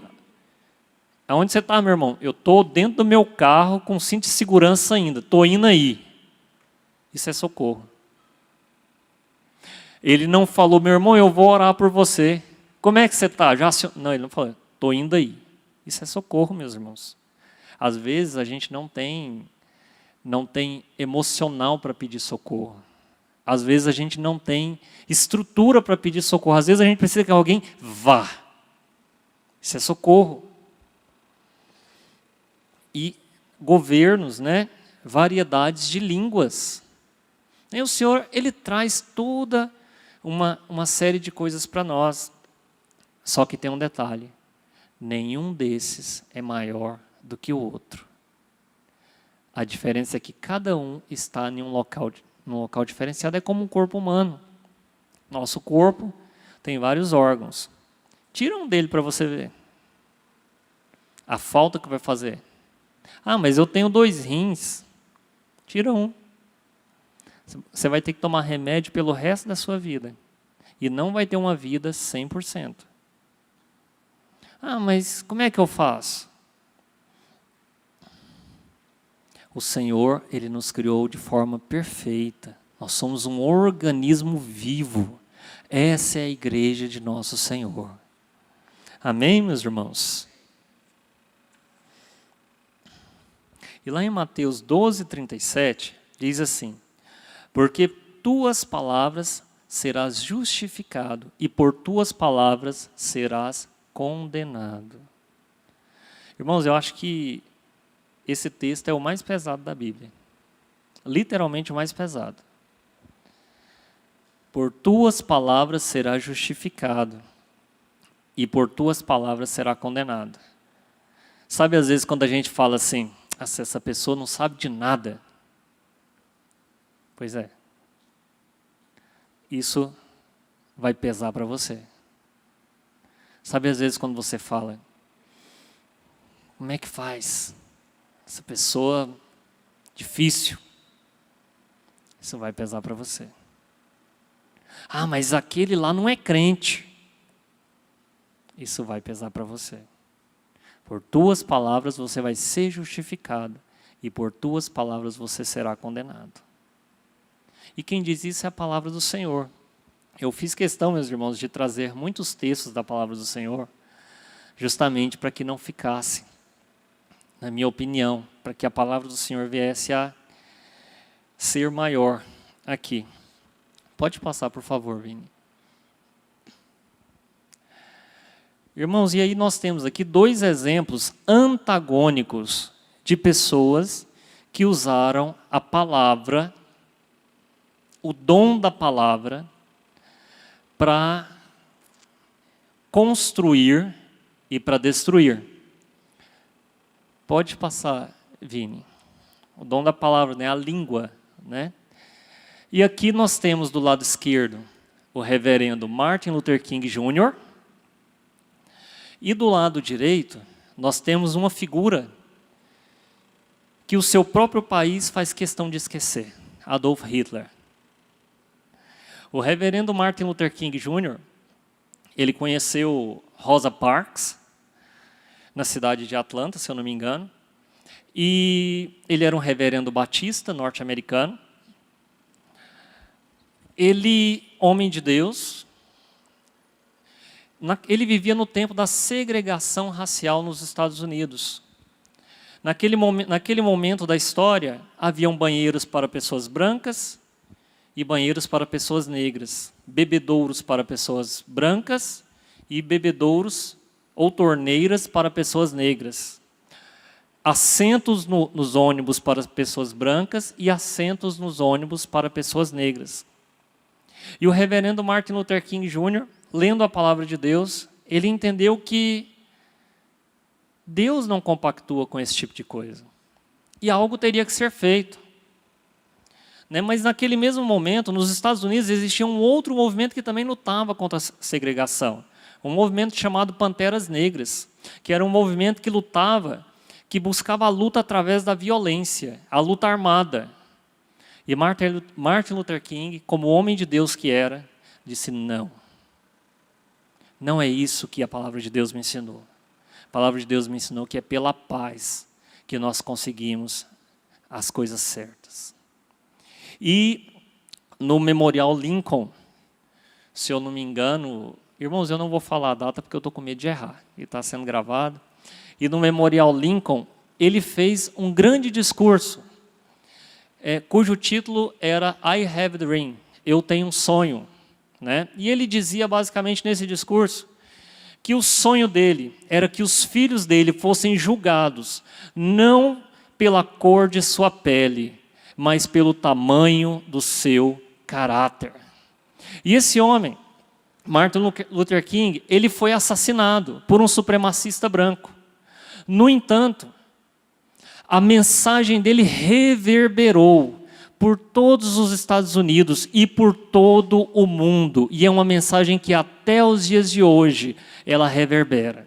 aonde você está, meu irmão? Eu estou dentro do meu carro com cinto de segurança ainda. Estou indo aí. Isso é socorro. Ele não falou, meu irmão, eu vou orar por você. Como é que você está? Não, ele não falou, estou indo aí. Isso é socorro, meus irmãos. Às vezes a gente não tem emocional para pedir socorro. Às vezes a gente não tem estrutura para pedir socorro. Às vezes a gente precisa que alguém vá. Isso é socorro. E governos, né? Variedades de línguas. E o Senhor, Ele traz toda uma série de coisas para nós. Só que tem um detalhe. Nenhum desses é maior do que o outro. A diferença é que cada um está em um local diferenciado. É como um corpo humano. Nosso corpo tem vários órgãos. Tira um dele para você ver. A falta que vai fazer. Ah, mas eu tenho 2 rins. Tira um. Você vai ter que tomar remédio pelo resto da sua vida. E não vai ter uma vida 100%. Ah, mas como é que eu faço? O Senhor, Ele nos criou de forma perfeita. Nós somos um organismo vivo. Essa é a igreja de nosso Senhor. Amém, meus irmãos? E lá em Mateus 12:37, diz assim: porque tuas palavras serás justificado, e por tuas palavras serás condenado. Irmãos, eu acho que esse texto é o mais pesado da Bíblia. Literalmente o mais pesado. Por tuas palavras será justificado, e por tuas palavras será condenado. Sabe, às vezes, quando a gente fala assim, essa pessoa não sabe de nada. Pois é. Isso vai pesar para você. Sabe, às vezes, quando você fala, como é que faz? Essa pessoa, difícil. Isso vai pesar para você. Ah, mas aquele lá não é crente. Isso vai pesar para você. Por tuas palavras você vai ser justificado, e por tuas palavras você será condenado. E quem diz isso é a palavra do Senhor. Eu fiz questão, meus irmãos, de trazer muitos textos da palavra do Senhor, justamente para que não ficasse, na minha opinião, para que a palavra do Senhor viesse a ser maior aqui. Pode passar, por favor, Vini. Irmãos, e aí nós temos aqui 2 exemplos antagônicos de pessoas que usaram a palavra, o dom da palavra, para construir e para destruir. Pode passar, Vini. O dom da palavra, né? A língua, né? E aqui nós temos do lado esquerdo o reverendo Martin Luther King Jr., e do lado direito, nós temos uma figura que o seu próprio país faz questão de esquecer, Adolf Hitler. O reverendo Martin Luther King Jr., ele conheceu Rosa Parks, na cidade de Atlanta, se eu não me engano, e ele era um reverendo batista norte-americano. Ele, homem de Deus, ele vivia no tempo da segregação racial nos Estados Unidos. Naquele momento da história, haviam banheiros para pessoas brancas e banheiros para pessoas negras, bebedouros para pessoas brancas e bebedouros ou torneiras para pessoas negras, assentos nos ônibus para pessoas brancas e assentos nos ônibus para pessoas negras. E o reverendo Martin Luther King Jr., lendo a palavra de Deus, ele entendeu que Deus não compactua com esse tipo de coisa. E algo teria que ser feito. Né? Mas naquele mesmo momento, nos Estados Unidos, existia um outro movimento que também lutava contra a segregação. Um movimento chamado Panteras Negras, que era um movimento que lutava, que buscava a luta através da violência, a luta armada. E Martin Luther King, como homem de Deus que era, disse não. Não é isso que a palavra de Deus me ensinou. A palavra de Deus me ensinou que é pela paz que nós conseguimos as coisas certas. E no Memorial Lincoln, se eu não me engano, Irmãos, eu não vou falar a data porque eu estou com medo de errar. Ele está sendo gravado. E no Memorial Lincoln, ele fez um grande discurso, cujo título era I Have a Dream, eu tenho um sonho. Né? E ele dizia basicamente nesse discurso que o sonho dele era que os filhos dele fossem julgados não pela cor de sua pele, mas pelo tamanho do seu caráter. E esse homem, Martin Luther King, ele foi assassinado por um supremacista branco. No entanto, a mensagem dele reverberou por todos os Estados Unidos e por todo o mundo. E é uma mensagem que até os dias de hoje ela reverbera.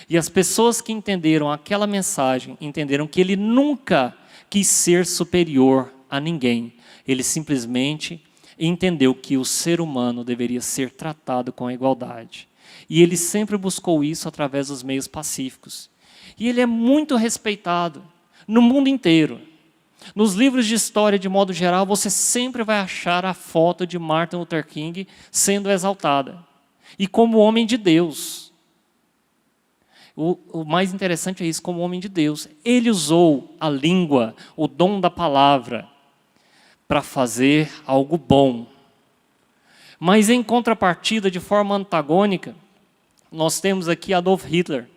E as pessoas que entenderam aquela mensagem, entenderam que ele nunca quis ser superior a ninguém. Ele simplesmente entendeu que o ser humano deveria ser tratado com igualdade. E ele sempre buscou isso através dos meios pacíficos. E ele é muito respeitado no mundo inteiro. Nos livros de história, de modo geral, você sempre vai achar a foto de Martin Luther King sendo exaltada. E como homem de Deus. O mais interessante é isso, como homem de Deus. Ele usou a língua, o dom da palavra, para fazer algo bom. Mas em contrapartida, de forma antagônica, nós temos aqui Adolf Hitler.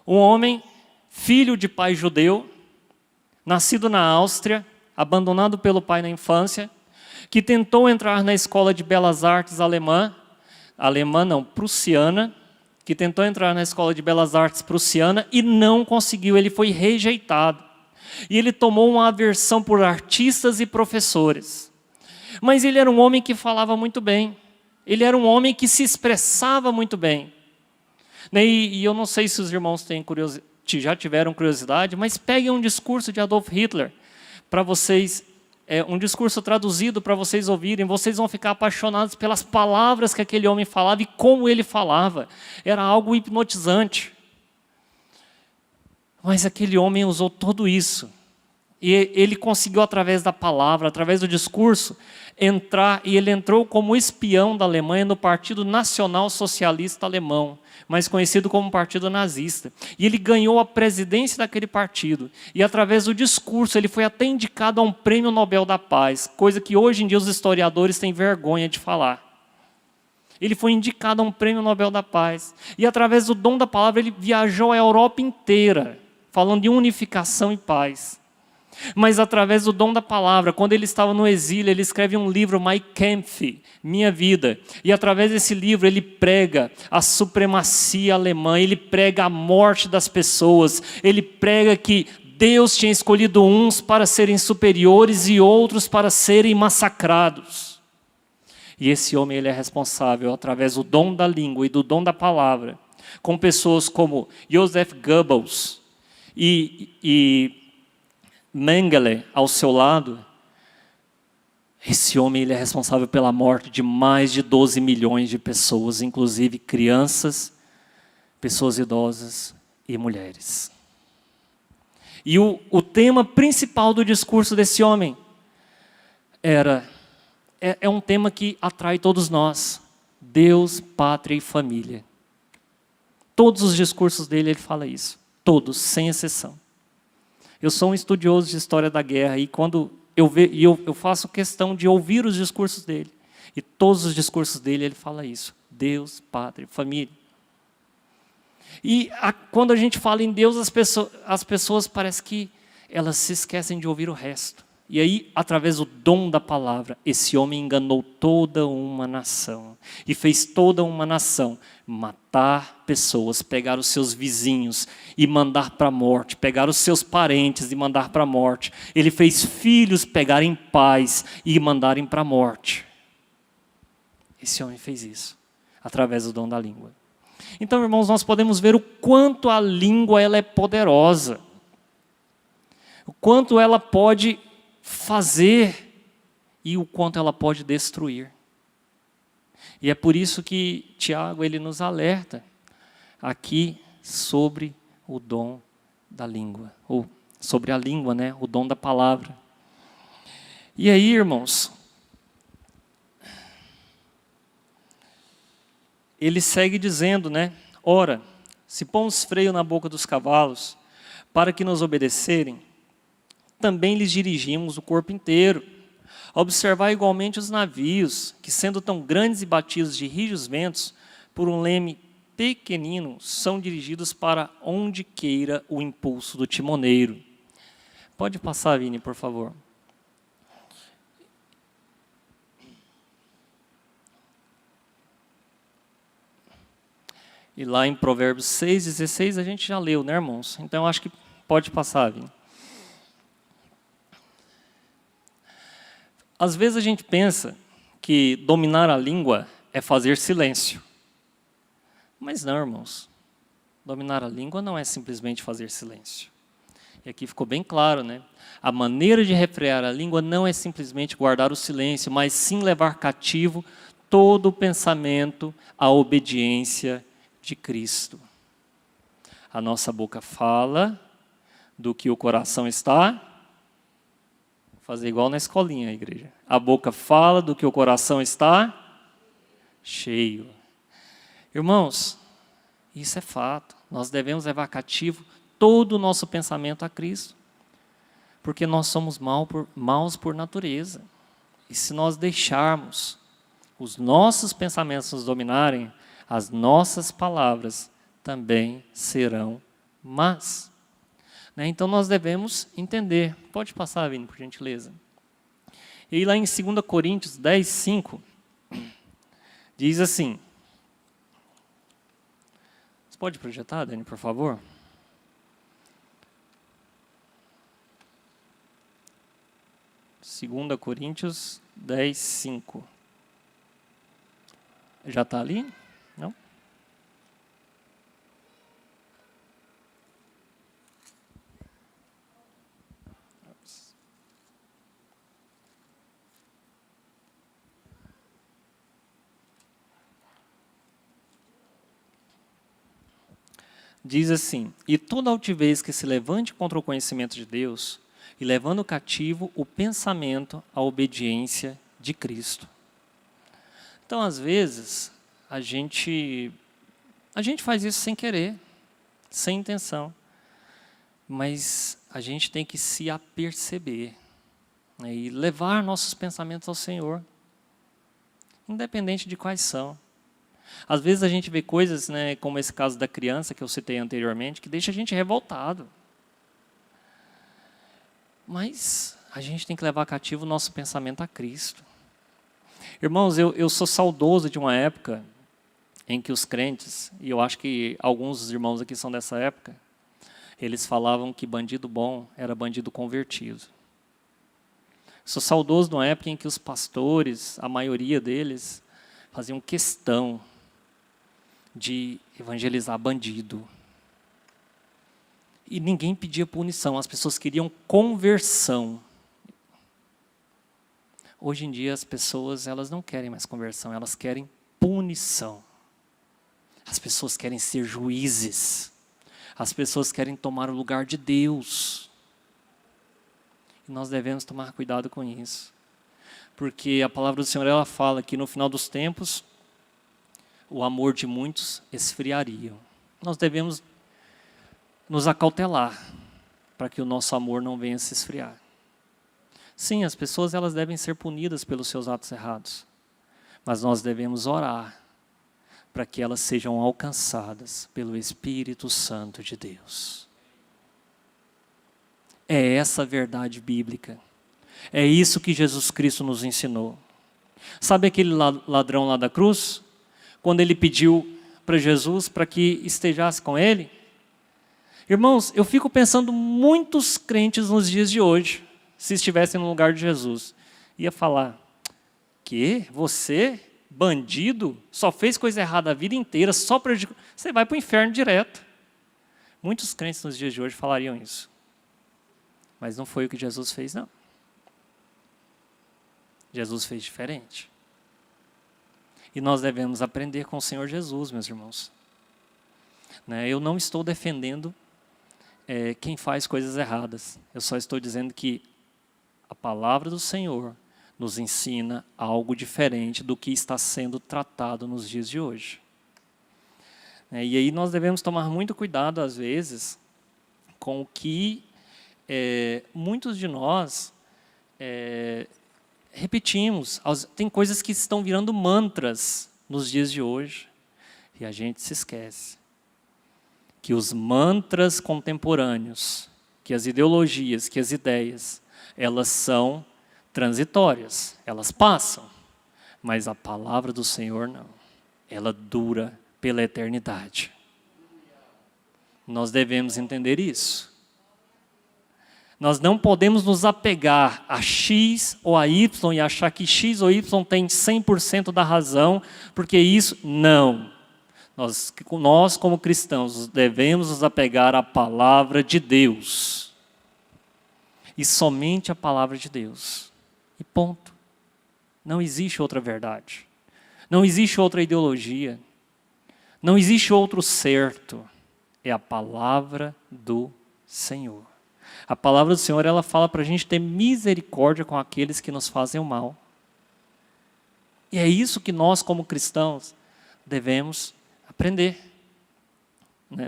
Um homem, filho de pai judeu, nascido na Áustria, abandonado pelo pai na infância, que tentou entrar na escola de belas artes prussiana, que tentou entrar na escola de belas artes prussiana e não conseguiu, ele foi rejeitado. E ele tomou uma aversão por artistas e professores. Mas ele era um homem que falava muito bem. Ele era um homem que se expressava muito bem. E eu não sei se os irmãos já tiveram curiosidade, mas peguem um discurso de Adolf Hitler para vocês, um discurso traduzido para vocês ouvirem. Vocês vão ficar apaixonados pelas palavras que aquele homem falava e como ele falava. Era algo hipnotizante. Mas aquele homem usou tudo isso. E ele conseguiu, através da palavra, através do discurso, entrar, e ele entrou como espião da Alemanha no Partido Nacional Socialista Alemão, mais conhecido como Partido Nazista. E ele ganhou a presidência daquele partido. E através do discurso, ele foi até indicado a um Prêmio Nobel da Paz, coisa que hoje em dia os historiadores têm vergonha de falar. Ele foi indicado a um Prêmio Nobel da Paz. E através do dom da palavra, ele viajou a Europa inteira, falando de unificação e paz. Mas através do dom da palavra, quando ele estava no exílio, ele escreve um livro, Mein Kampf, Minha Vida. E através desse livro ele prega a supremacia alemã, ele prega a morte das pessoas, ele prega que Deus tinha escolhido uns para serem superiores e outros para serem massacrados. E esse homem ele é responsável, através do dom da língua e do dom da palavra, com pessoas como Joseph Goebbels e Mengele ao seu lado. Esse homem ele é responsável pela morte de mais de 12 milhões de pessoas, inclusive crianças, pessoas idosas e mulheres. E o tema principal do discurso desse homem é um tema que atrai todos nós: Deus, pátria e família. Todos os discursos dele ele fala isso, todos, sem exceção. Eu sou um estudioso de história da guerra e quando eu faço questão de ouvir os discursos dele. E todos os discursos dele ele fala isso: Deus, pátria, família. E quando a gente fala em Deus, as pessoas parece que elas se esquecem de ouvir o resto. E aí, através do dom da palavra, esse homem enganou toda uma nação. E fez toda uma nação matar pessoas, pegar os seus vizinhos e mandar para a morte, pegar os seus parentes e mandar para a morte. Ele fez filhos pegarem pais e mandarem para a morte. Esse homem fez isso, através do dom da língua. Então, irmãos, nós podemos ver o quanto a língua ela é poderosa. O quanto ela pode fazer e o quanto ela pode destruir. E é por isso que Tiago ele nos alerta aqui sobre o dom da língua, ou sobre a língua, né? O dom da palavra. E aí, irmãos, ele segue dizendo, né? Ora, se pomos freio na boca dos cavalos, para que nos obedecerem, também lhes dirigimos o corpo inteiro. Observar igualmente os navios, que sendo tão grandes e batidos de rijos ventos, por um leme pequenino, são dirigidos para onde queira o impulso do timoneiro. Pode passar, Vini, por favor. E lá em Provérbios 6,16 a gente já leu, né, irmãos? Então acho que pode passar, Vini. Às vezes a gente pensa que dominar a língua é fazer silêncio. Mas não, irmãos. Dominar a língua não é simplesmente fazer silêncio. E aqui ficou bem claro, né? A maneira de refrear a língua não é simplesmente guardar o silêncio, mas sim levar cativo todo o pensamento à obediência de Cristo. A nossa boca fala do que o coração está. Fazer igual na escolinha, a igreja. A boca fala do que o coração está cheio. Irmãos, isso é fato. Nós devemos levar cativo todo o nosso pensamento a Cristo. Porque nós somos maus por natureza. E se nós deixarmos os nossos pensamentos nos dominarem, as nossas palavras também serão más. Então nós devemos entender. Pode passar, Vini, por gentileza. E lá em 2 Coríntios 10, 5, diz assim. Você pode projetar, Dani, por favor? Segunda Coríntios 10, 5. Já está ali? Não? Diz assim: e toda altivez que se levante contra o conhecimento de Deus, e levando cativo o pensamento à obediência de Cristo. Então, às vezes, a gente faz isso sem querer, sem intenção. Mas a gente tem que se aperceber, né, e levar nossos pensamentos ao Senhor, independente de quais são. Às vezes a gente vê coisas, né, como esse caso da criança que eu citei anteriormente, que deixa a gente revoltado. Mas a gente tem que levar cativo o nosso pensamento a Cristo. Irmãos, eu sou saudoso de uma época em que os crentes, e eu acho que alguns dos irmãos aqui são dessa época, eles falavam que bandido bom era bandido convertido. Sou saudoso de uma época em que os pastores, a maioria deles, faziam questão de evangelizar bandido. E ninguém pedia punição, as pessoas queriam conversão. Hoje em dia as pessoas, elas não querem mais conversão, elas querem punição. As pessoas querem ser juízes. As pessoas querem tomar o lugar de Deus. E nós devemos tomar cuidado com isso. Porque a palavra do Senhor, ela fala que no final dos tempos, o amor de muitos esfriaria. Nós devemos nos acautelar para que o nosso amor não venha se esfriar. Sim, as pessoas, elas devem ser punidas pelos seus atos errados. Mas nós devemos orar para que elas sejam alcançadas pelo Espírito Santo de Deus. É essa a verdade bíblica. É isso que Jesus Cristo nos ensinou. Sabe aquele ladrão lá da cruz? Quando ele pediu para Jesus para que estejasse com ele? Irmãos, eu fico pensando muitos crentes nos dias de hoje, se estivessem no lugar de Jesus, ia falar: que você, bandido, só fez coisa errada a vida inteira, só prejudicou, você vai para o inferno direto. Muitos crentes nos dias de hoje falariam isso. Mas não foi o que Jesus fez, não. Jesus fez diferente. E nós devemos aprender com o Senhor Jesus, meus irmãos. Eu não estou defendendo quem faz coisas erradas. Eu só estou dizendo que a palavra do Senhor nos ensina algo diferente do que está sendo tratado nos dias de hoje. E aí nós devemos tomar muito cuidado, às vezes, com o que muitos de nós repetimos. Tem coisas que estão virando mantras nos dias de hoje, e a gente se esquece que os mantras contemporâneos, que as ideologias, que as ideias, elas são transitórias, elas passam, mas a palavra do Senhor não, ela dura pela eternidade. Nós devemos entender isso. Nós não podemos nos apegar a X ou a Y e achar que X ou Y tem 100% da razão, porque isso, não. Nós, como cristãos, devemos nos apegar à palavra de Deus. E somente a palavra de Deus. E ponto. Não existe outra verdade. Não existe outra ideologia. Não existe outro certo. É a palavra do Senhor. A palavra do Senhor, ela fala para a gente ter misericórdia com aqueles que nos fazem o mal. E é isso que nós, como cristãos, devemos aprender.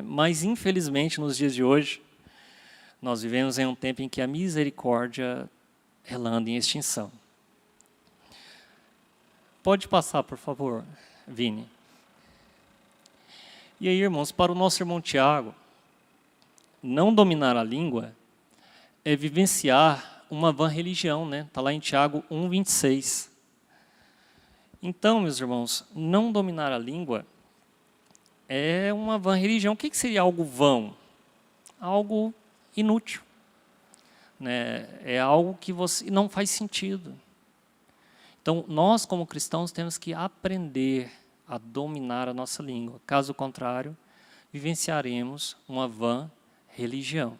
Mas, infelizmente, nos dias de hoje, nós vivemos em um tempo em que a misericórdia ela anda em extinção. Pode passar, por favor, Vini. E aí, irmãos, para o nosso irmão Tiago, não dominar a língua é vivenciar uma vã religião, né? Está lá em Tiago 1:26. Então, meus irmãos, não dominar a língua é uma vã religião. O que seria algo vão? Algo inútil. É algo que não faz sentido. Então, nós como cristãos temos que aprender a dominar a nossa língua. Caso contrário, vivenciaremos uma vã religião.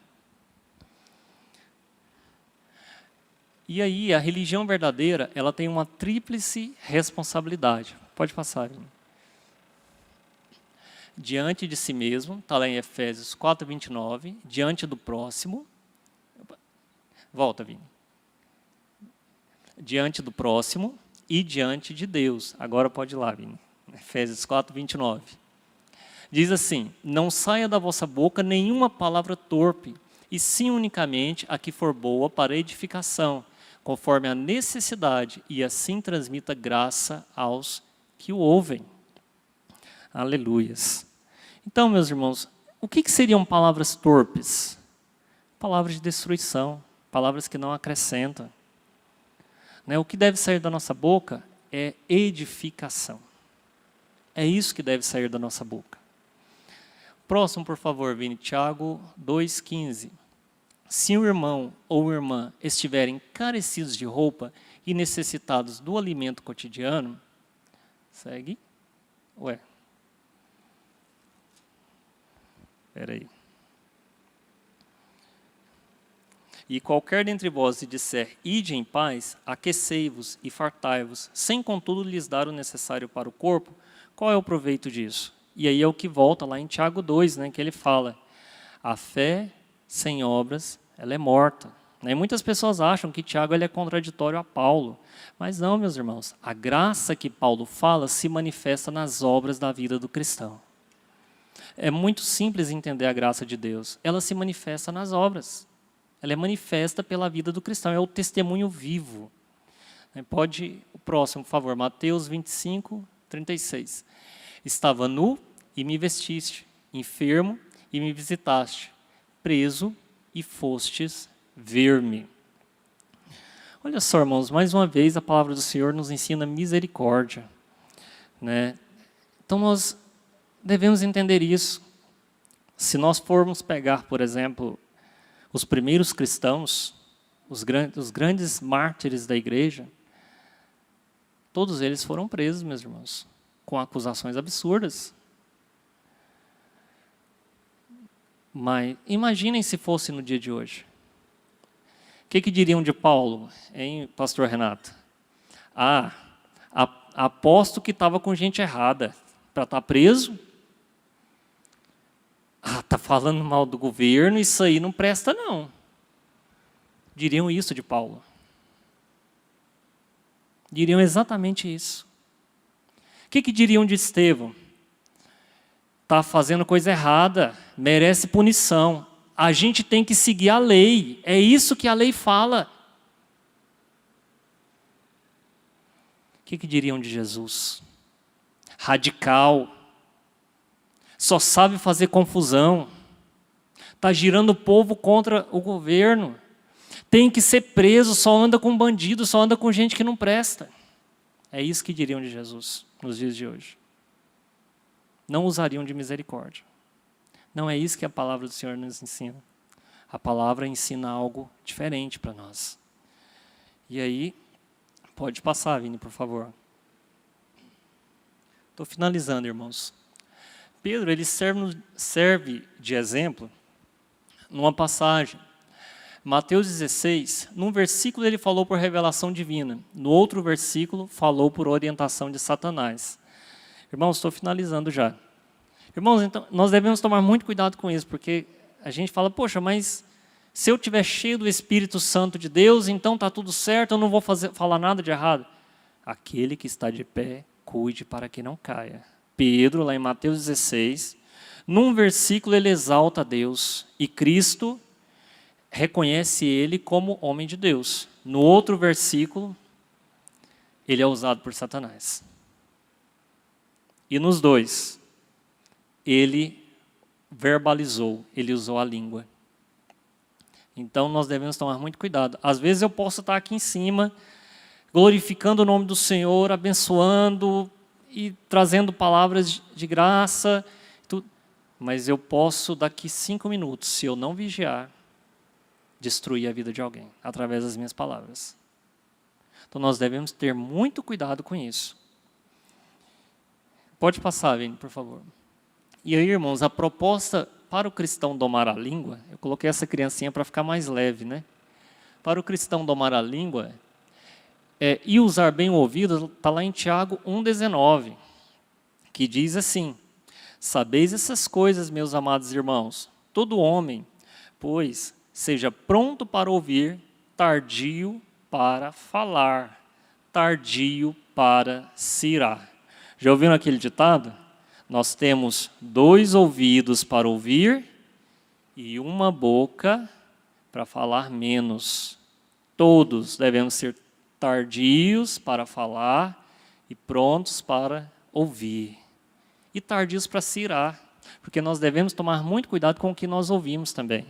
E aí, a religião verdadeira, ela tem uma tríplice responsabilidade. Pode passar, Vini. Diante de si mesmo, está lá em Efésios 4:29, diante do próximo. Volta, Vini. Diante do próximo e diante de Deus. Agora pode ir lá, Vini. Efésios 4:29. Diz assim: não saia da vossa boca nenhuma palavra torpe, e sim unicamente a que for boa para edificação, conforme a necessidade, e assim transmita graça aos que o ouvem. Aleluias. Então, meus irmãos, o que seriam palavras torpes? Palavras de destruição, palavras que não acrescentam. O que deve sair da nossa boca é edificação. É isso que deve sair da nossa boca. Próximo, por favor, Vini, Tiago 2:15. Se um irmão ou irmã estiverem carecidos de roupa e necessitados do alimento cotidiano, segue. Espera aí. E qualquer dentre vós lhe disser, ide em paz, aquecei-vos e fartai-vos, sem contudo lhes dar o necessário para o corpo, qual é o proveito disso? E aí é o que volta lá em Tiago 2, que ele fala, a fé sem obras, ela é morta. E muitas pessoas acham que Tiago ele é contraditório a Paulo, mas não, meus irmãos, a graça que Paulo fala se manifesta nas obras da vida do cristão. É muito simples entender a graça de Deus, ela se manifesta nas obras. Ela é manifesta pela vida do cristão, é o testemunho vivo. Pode, o próximo, por favor, Mateus 25:36. Estava nu e me vestiste, enfermo e me visitaste, preso e fostes ver-me. Olha só, irmãos, mais uma vez a palavra do Senhor nos ensina misericórdia. Então nós devemos entender isso. Se nós formos pegar, por exemplo, os primeiros cristãos, os grandes mártires da igreja, todos eles foram presos, meus irmãos, com acusações absurdas. Mas imaginem se fosse no dia de hoje. O que diriam de Paulo, hein, pastor Renato? Aposto que estava com gente errada para estar preso. Está falando mal do governo, isso aí não presta não. Diriam isso de Paulo. Diriam exatamente isso. O que diriam de Estevão? está fazendo coisa errada, merece punição. A gente tem que seguir a lei, é isso que a lei fala. O que diriam de Jesus? Radical, só sabe fazer confusão, está girando o povo contra o governo, tem que ser preso, só anda com bandido, só anda com gente que não presta. É isso que diriam de Jesus nos dias de hoje. Não usariam de misericórdia. Não é isso que a palavra do Senhor nos ensina. A palavra ensina algo diferente para nós. E aí, pode passar, Vini, por favor. Estou finalizando, irmãos. Pedro, ele serve de exemplo numa passagem. Mateus 16, num versículo ele falou por revelação divina. No outro versículo, falou por orientação de Satanás. Irmãos, estou finalizando já. Irmãos, então, nós devemos tomar muito cuidado com isso, porque a gente fala, poxa, mas se eu estiver cheio do Espírito Santo de Deus, então está tudo certo, eu não vou falar nada de errado. Aquele que está de pé, cuide para que não caia. Pedro, lá em Mateus 16, num versículo ele exalta a Deus, e Cristo reconhece ele como homem de Deus. No outro versículo, ele é usado por Satanás. E nos dois, ele verbalizou, ele usou a língua. Então nós devemos tomar muito cuidado. Às vezes eu posso estar aqui em cima, glorificando o nome do Senhor, abençoando e trazendo palavras de graça, mas eu posso daqui 5 minutos, se eu não vigiar, destruir a vida de alguém, através das minhas palavras. Então nós devemos ter muito cuidado com isso. Pode passar, Vini, por favor. E aí, irmãos, a proposta para o cristão domar a língua, eu coloquei essa criancinha para ficar mais leve, né? Para o cristão domar a língua e usar bem o ouvido, está lá em Tiago 1,19, que diz assim: sabeis essas coisas, meus amados irmãos, todo homem, pois, seja pronto para ouvir, tardio para falar, tardio para se irar. Já ouviram aquele ditado? Nós temos 2 ouvidos para ouvir e 1 boca para falar menos. Todos devemos ser tardios para falar e prontos para ouvir. E tardios para se irar, porque nós devemos tomar muito cuidado com o que nós ouvimos também.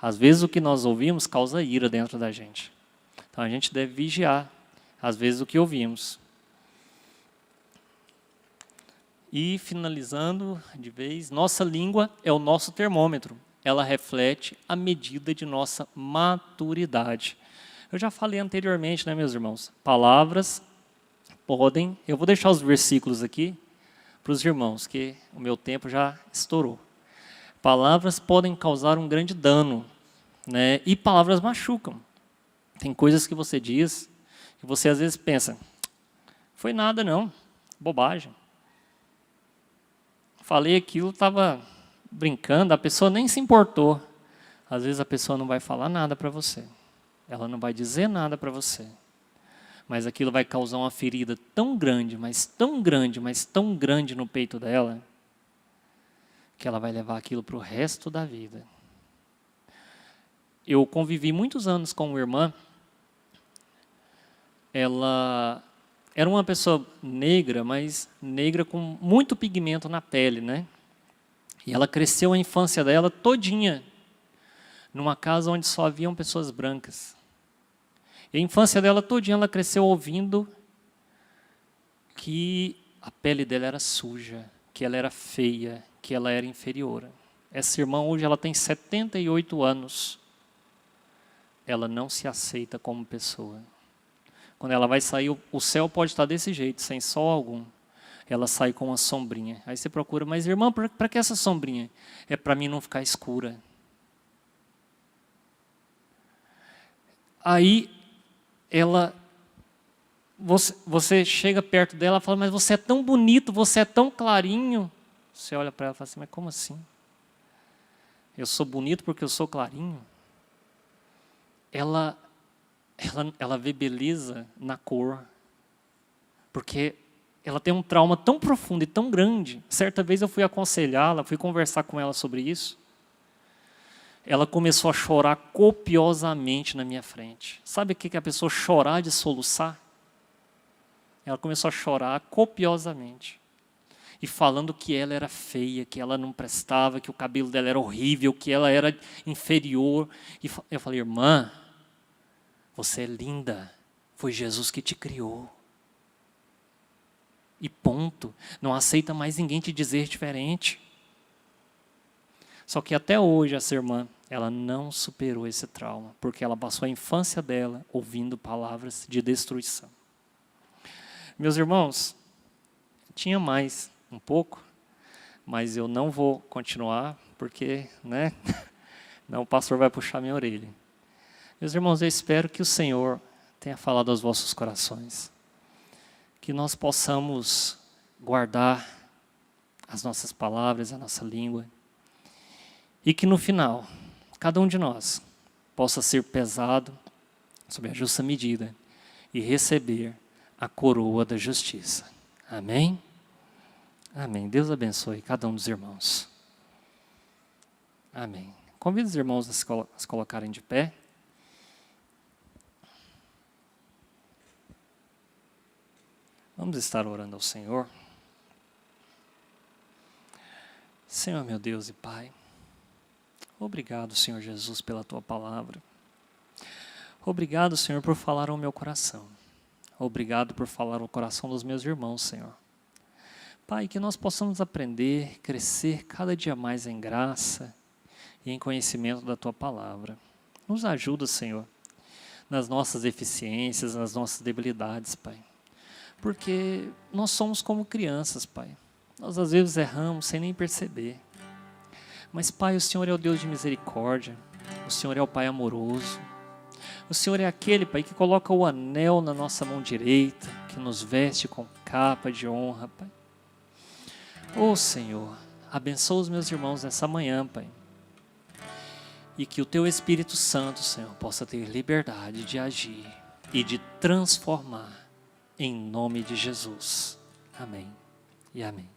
Às vezes o que nós ouvimos causa ira dentro da gente. Então a gente deve vigiar, às vezes, o que ouvimos. E finalizando de vez, nossa língua é o nosso termômetro. Ela reflete a medida de nossa maturidade. Eu já falei anteriormente, né, meus irmãos? Palavras podem... Eu vou deixar os versículos aqui para os irmãos, que o meu tempo já estourou. Palavras podem causar um grande dano, né? E palavras machucam. Tem coisas que você diz que você às vezes pensa, foi nada não, bobagem. Falei aquilo, estava brincando, a pessoa nem se importou. Às vezes a pessoa não vai falar nada para você. Ela não vai dizer nada para você. Mas aquilo vai causar uma ferida tão grande, mas tão grande, mas tão grande no peito dela, que ela vai levar aquilo para o resto da vida. Eu convivi muitos anos com uma irmã. Ela era uma pessoa negra, mas negra com muito pigmento na pele, né? E ela cresceu a infância dela todinha numa casa onde só haviam pessoas brancas. E a infância dela todinha ela cresceu ouvindo que a pele dela era suja, que ela era feia, que ela era inferior. Essa irmã hoje ela tem 78 anos. Ela não se aceita como pessoa. Quando ela vai sair, o céu pode estar desse jeito, sem sol algum. Ela sai com uma sombrinha. Aí você procura, mas irmã, para que essa sombrinha? É para mim não ficar escura. Aí você chega perto dela e fala, mas você é tão bonito, você é tão clarinho. Você olha para ela e fala assim, mas como assim? Eu sou bonito porque eu sou clarinho? Ela vê beleza na cor, porque ela tem um trauma tão profundo e tão grande. Certa vez eu fui aconselhá-la, fui conversar com ela sobre isso. Ela começou a chorar copiosamente na minha frente. Sabe o que é a pessoa chorar de soluçar? Ela começou a chorar copiosamente. E falando que ela era feia, que ela não prestava, que o cabelo dela era horrível, que ela era inferior. E eu falei, irmã, você é linda. Foi Jesus que te criou. E ponto. Não aceita mais ninguém te dizer diferente. Só que até hoje essa irmã, ela não superou esse trauma, porque ela passou a infância dela ouvindo palavras de destruição. Meus irmãos, tinha mais um pouco, mas eu não vou continuar, porque, né? Não, o pastor vai puxar minha orelha. Meus irmãos, eu espero que o Senhor tenha falado aos vossos corações, que nós possamos guardar as nossas palavras, a nossa língua, e que no final, cada um de nós possa ser pesado sob a justa medida e receber a coroa da justiça. Amém? Amém. Deus abençoe cada um dos irmãos. Amém. Convido os irmãos a se colocarem de pé. Vamos estar orando ao Senhor. Senhor, meu Deus e Pai, obrigado, Senhor Jesus, pela Tua palavra. Obrigado, Senhor, por falar ao meu coração. Obrigado por falar ao coração dos meus irmãos, Senhor. Pai, que nós possamos aprender, crescer cada dia mais em graça e em conhecimento da Tua palavra. Nos ajuda, Senhor, nas nossas deficiências, nas nossas debilidades, Pai. Porque nós somos como crianças, Pai. Nós às vezes erramos sem nem perceber. Mas, Pai, o Senhor é o Deus de misericórdia. O Senhor é o Pai amoroso. O Senhor é aquele, Pai, que coloca o anel na nossa mão direita, que nos veste com capa de honra, Pai. Ô, Senhor, abençoa os meus irmãos nessa manhã, Pai. E que o Teu Espírito Santo, Senhor, possa ter liberdade de agir e de transformar, em nome de Jesus. Amém e amém.